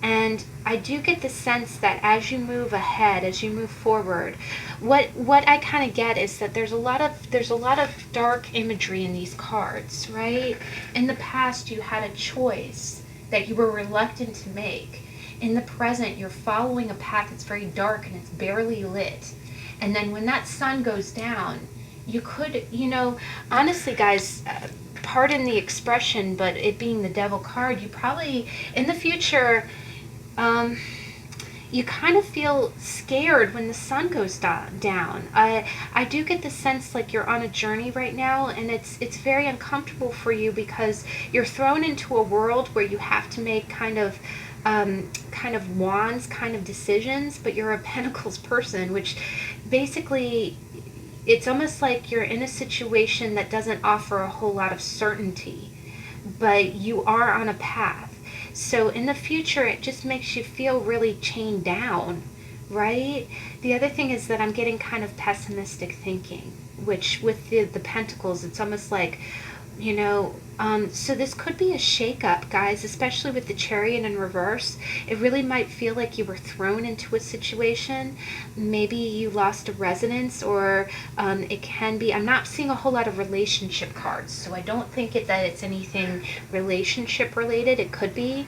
And I do get the sense that as you move ahead, as you move forward, what I kind of get is that there's a lot of dark imagery in these cards, right? In the past, you had a choice that you were reluctant to make. In the present, you're following a path that's very dark and it's barely lit. And then when that sun goes down, you could, honestly, guys, pardon the expression, but it being the Devil card, you probably, in the future, you kind of feel scared when the sun goes down. I do get the sense like you're on a journey right now, and it's very uncomfortable for you because you're thrown into a world where you have to make kind of wands kind of decisions, but you're a Pentacles person, which basically it's almost like you're in a situation that doesn't offer a whole lot of certainty, but you are on a path. So in the future, it just makes you feel really chained down, right? The other thing is that I'm getting kind of pessimistic thinking, which with the Pentacles, it's almost like, so this could be a shakeup, guys, especially with the Chariot in reverse. It really might feel like you were thrown into a situation. Maybe you lost a residence, or it can be, I'm not seeing a whole lot of relationship cards, so I don't think that it's anything relationship related. It could be.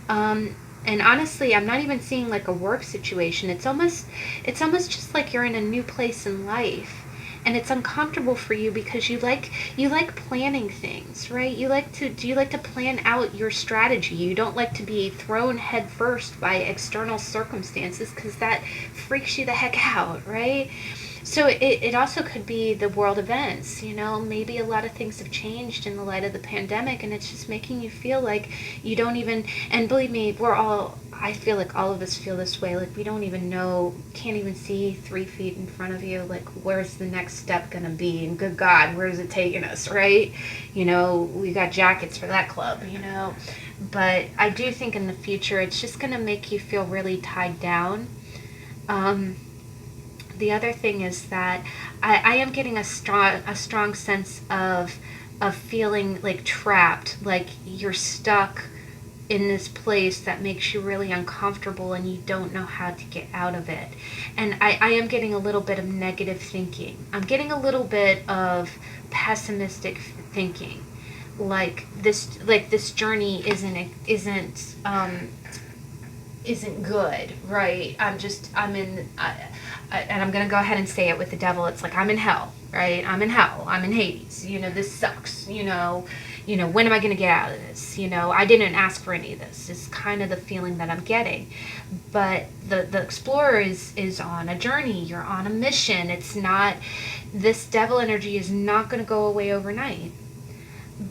And honestly, I'm not even seeing like a work situation. It's almost just like you're in a new place in life. And it's uncomfortable for you because you like planning things, right? You like to plan out your strategy. You don't like to be thrown head first by external circumstances because that freaks you the heck out, right? So it also could be the world events, you know, maybe a lot of things have changed in the light of the pandemic, and it's just making you feel like you don't even, and believe me, I feel like all of us feel this way, like we don't even know, can't even see 3 feet in front of you, like where's the next step gonna be, and good God, where's it taking us, right? You know, we got jackets for that club, you know, but I do think in the future it's just gonna make you feel really tied down. The other thing is that I am getting a strong sense of feeling like trapped, like you're stuck in this place that makes you really uncomfortable and you don't know how to get out of it. And I am getting a little bit of negative thinking. I'm getting a little bit of pessimistic thinking. Like this journey isn't good, right? And I'm going to go ahead and say it with the devil. It's like, I'm in hell, right? I'm in hell. I'm in Hades. You know, this sucks. You know, when am I going to get out of this? You know, I didn't ask for any of this. It's kind of the feeling that I'm getting. But the explorer is on a journey. You're on a mission. It's not, this devil energy is not going to go away overnight.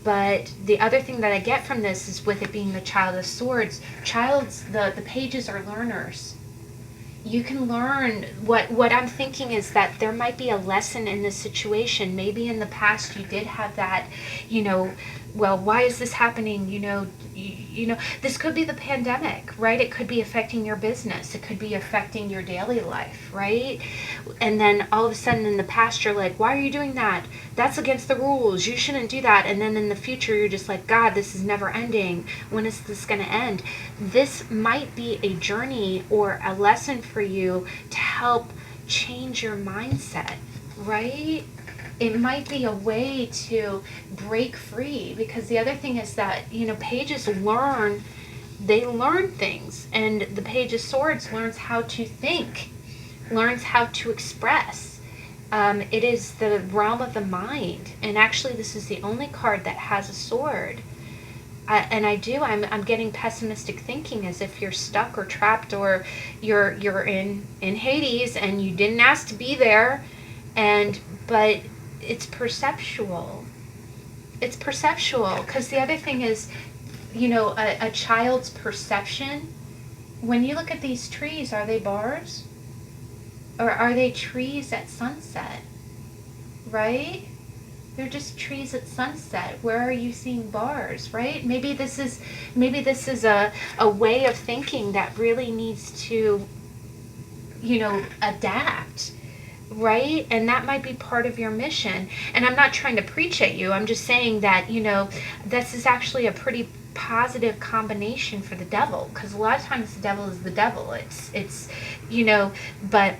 But the other thing that I get from this is, with it being the Child of Swords, the pages are learners. You can learn, what I'm thinking is that there might be a lesson in this situation. Maybe in the past you did have that, you know, well, why is this happening? You know, this could be the pandemic, right? It could be affecting your business. It could be affecting your daily life, right? And then all of a sudden in the past you're like, why are you doing that? That's against the rules. You shouldn't do that. And then in the future you're just like, God, this is never ending. When is this going to end? This might be a journey or a lesson for you to help change your mindset, right? It might be a way to break free, because the other thing is that, you know, pages learn things, and the Page of Swords learns how to think, learns how to express. It is the realm of the mind, and actually this is the only card that has a sword. I'm getting pessimistic thinking, as if you're stuck or trapped, or you're in Hades and you didn't ask to be there, but it's perceptual. It's perceptual, because the other thing is, you know, a child's perception. When you look at these trees, are they bars? Or are they trees at sunset? Right? They're just trees at sunset. Where are you seeing bars, right? Maybe this is a way of thinking that really needs to, you know, adapt. Right? And that might be part of your mission. And I'm not trying to preach at you. I'm just saying that, you know, this is actually a pretty positive combination for the devil, because a lot of times the devil is the devil. It's you know, but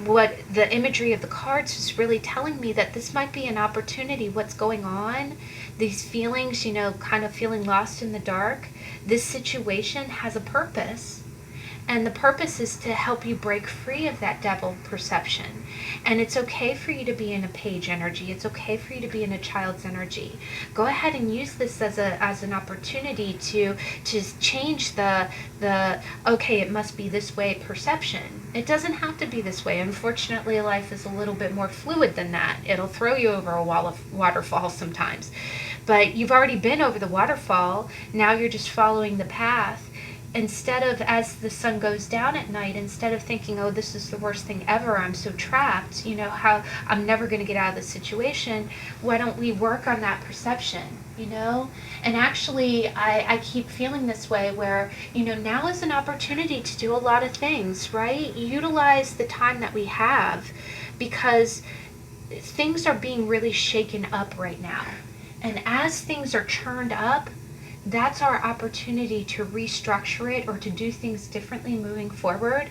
what the imagery of the cards is really telling me, that this might be an opportunity. What's going on, these feelings, you know, kind of feeling lost in the dark, this situation has a purpose. And the purpose is to help you break free of that devil perception. And it's okay for you to be in a page energy. It's okay for you to be in a child's energy. Go ahead and use this as an opportunity to change the okay, it must be this way perception. It doesn't have to be this way. Unfortunately, life is a little bit more fluid than that. It'll throw you over a waterfall sometimes. But you've already been over the waterfall. Now you're just following the path. Instead of, as the sun goes down at night, instead of thinking, oh, this is the worst thing ever, I'm so trapped, you know, how I'm never going to get out of this situation, why don't we work on that perception, you know? And actually, I keep feeling this way, where, you know, now is an opportunity to do a lot of things, right? Utilize the time that we have, because things are being really shaken up right now. And as things are churned up, that's our opportunity to restructure it, or to do things differently moving forward.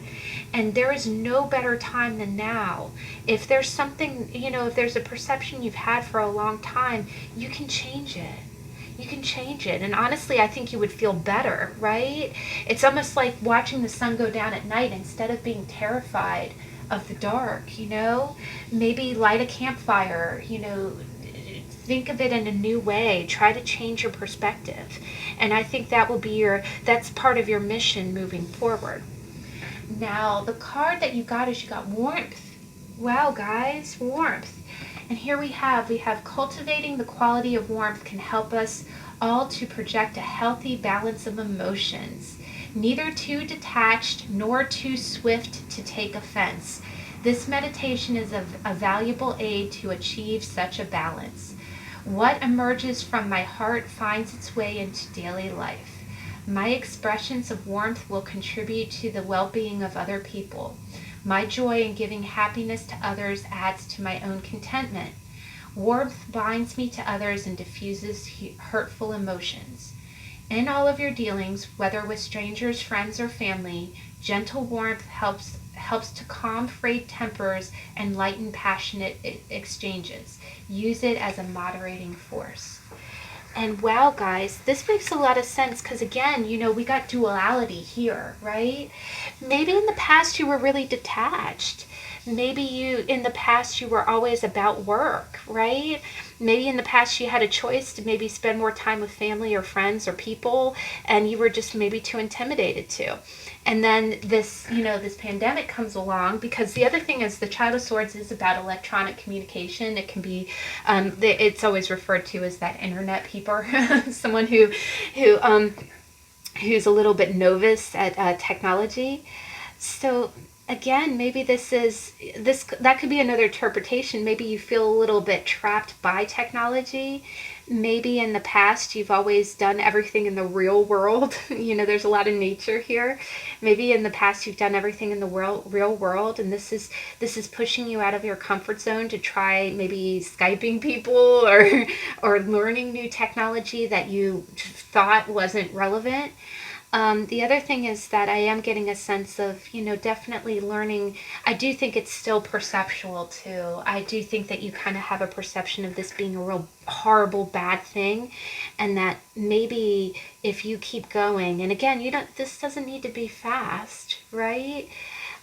And there is no better time than now. If there's something, you know, if there's a perception you've had for a long time, you can change it. You can change it. And honestly, I think you would feel better, right? It's almost like watching the sun go down at night. Instead of being terrified of the dark, you know, maybe light a campfire, you know, think of it in a new way. Try to change your perspective. And I think that will be that's part of your mission moving forward. Now, the card that you got is, you got warmth. Wow, guys, warmth. And here we have cultivating the quality of warmth can help us all to project a healthy balance of emotions, neither too detached nor too swift to take offense. This meditation is a valuable aid to achieve such a balance. What emerges from my heart finds its way into daily life. My expressions of warmth will contribute to the well-being of other people. My joy in giving happiness to others adds to my own contentment. Warmth binds me to others and diffuses hurtful emotions. In all of your dealings, whether with strangers, friends, or family, gentle warmth helps to calm frayed tempers and lighten passionate exchanges. Use it as a moderating force. And wow, guys, this makes a lot of sense because, again, we got duality here, right? Maybe in the past you were really detached. Maybe in the past you were always about work, right? Maybe in the past you had a choice to maybe spend more time with family or friends or people, and you were just maybe too intimidated to. And then this pandemic comes along, because the other thing is the Child of Swords is about electronic communication. It can be, it's always referred to as that internet peeper, someone who's a little bit novice at technology. So again, maybe that could be another interpretation. Maybe you feel a little bit trapped by technology. Maybe in the past you've always done everything in the real world. There's a lot of nature here. Maybe in the past you've done everything in the real world, and this is pushing you out of your comfort zone to try maybe Skyping people or learning new technology that you thought wasn't relevant. The other thing is that I am getting a sense of, definitely learning. I do think it's still perceptual too. I do think that you kind of have a perception of this being a real horrible, bad thing. And that maybe if you keep going, and again, this doesn't need to be fast, right?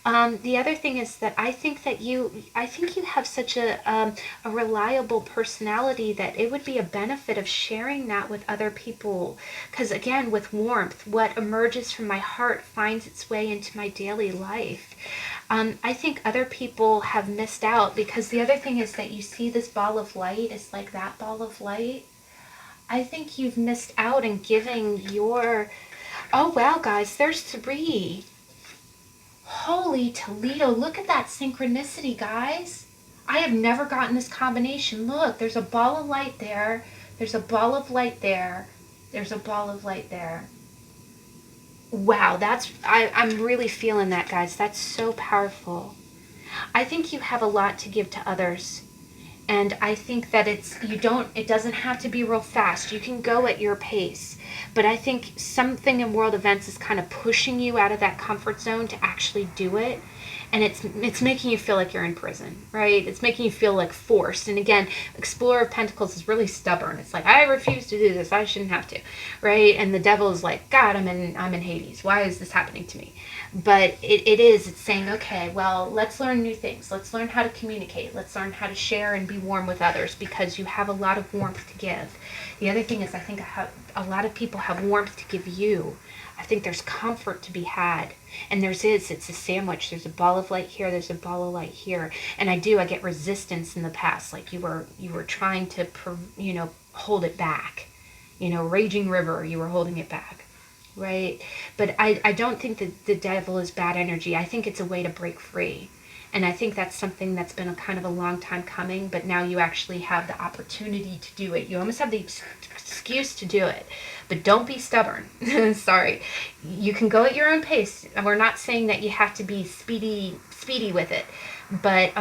The other thing is that I think you have such a reliable personality that it would be a benefit of sharing that with other people. Because again, with warmth, what emerges from my heart finds its way into my daily life. I think other people have missed out, because the other thing is that you see this ball of light is like that ball of light. I think you've missed out in giving your... Oh wow, guys, there's 3. Holy Toledo, look at that synchronicity, guys. I have never gotten this combination. Look, there's a ball of light there. There's a ball of light there. There's a ball of light there. Wow, I'm really feeling that, guys. That's so powerful. I think you have a lot to give to others. And I think that it doesn't have to be real fast. You can go at your pace. But I think something in world events is kind of pushing you out of that comfort zone to actually do it. And it's making you feel like you're in prison, right? It's making you feel like forced. And again, Explorer of Pentacles is really stubborn. It's like, I refuse to do this. I shouldn't have to, right? And the devil is like, God, I'm in Hades. Why is this happening to me? But it's saying, okay, well, let's learn new things. Let's learn how to communicate. Let's learn how to share and be warm with others, because you have a lot of warmth to give. The other thing is, I think a lot of people have warmth to give you. I think there's comfort to be had. And it's a sandwich. There's a ball of light here. There's a ball of light here. And I get resistance in the past. Like you were trying to, hold it back. Raging river, you were holding it back. Right? But I don't think that the devil is bad energy. I think it's a way to break free. And I think that's something that's been kind of a long time coming, but now you actually have the opportunity to do it. You almost have the excuse to do it, but don't be stubborn. Sorry. You can go at your own pace. We're not saying that you have to be speedy with it, but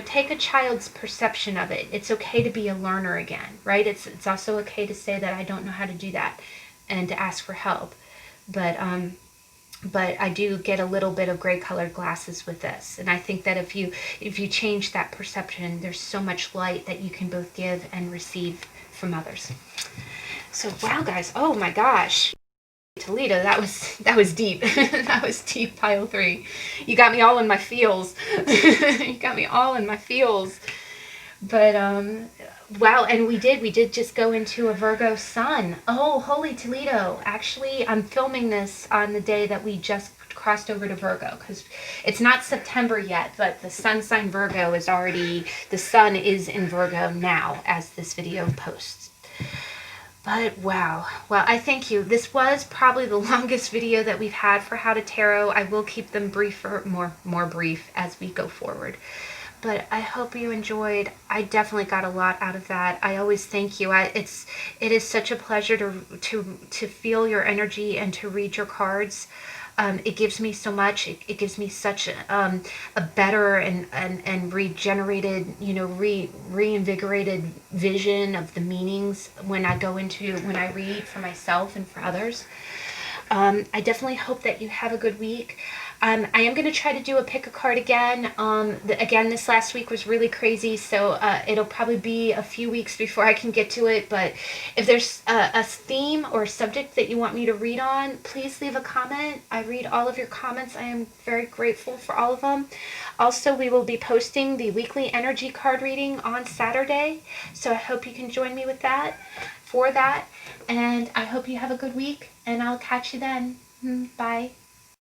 take a child's perception of it. It's okay to be a learner again, right? It's also okay to say that I don't know how to do that and to ask for help. But I do get a little bit of gray colored glasses with this. And I think that if you change that perception, there's so much light that you can both give and receive from others. So wow, guys, oh my gosh. Toledo, that was deep. That was deep, pile 3. You got me all in my feels. You got me all in my feels. But wow, and we did just go into a Virgo sun. Oh, holy Toledo. Actually, I'm filming this on the day that we just crossed over to Virgo, because it's not September yet, but the sun sign Virgo is already, the sun is in Virgo now as this video posts. But wow. Well, I thank you. This was probably the longest video that we've had for How to Tarot. I will keep them briefer, more brief as we go forward. But I hope you enjoyed. I definitely got a lot out of that. I always thank you. It is such a pleasure to feel your energy and to read your cards. It gives me so much. It gives me such a better and regenerated, reinvigorated vision of the meanings when I read for myself and for others. I definitely hope that you have a good week. I am going to try to do a pick a card again. Again, this last week was really crazy, so it'll probably be a few weeks before I can get to it. But if there's a theme or subject that you want me to read on, please leave a comment. I read all of your comments. I am very grateful for all of them. Also, we will be posting the weekly energy card reading on Saturday, so I hope you can join me with that. And I hope you have a good week, and I'll catch you then. Bye.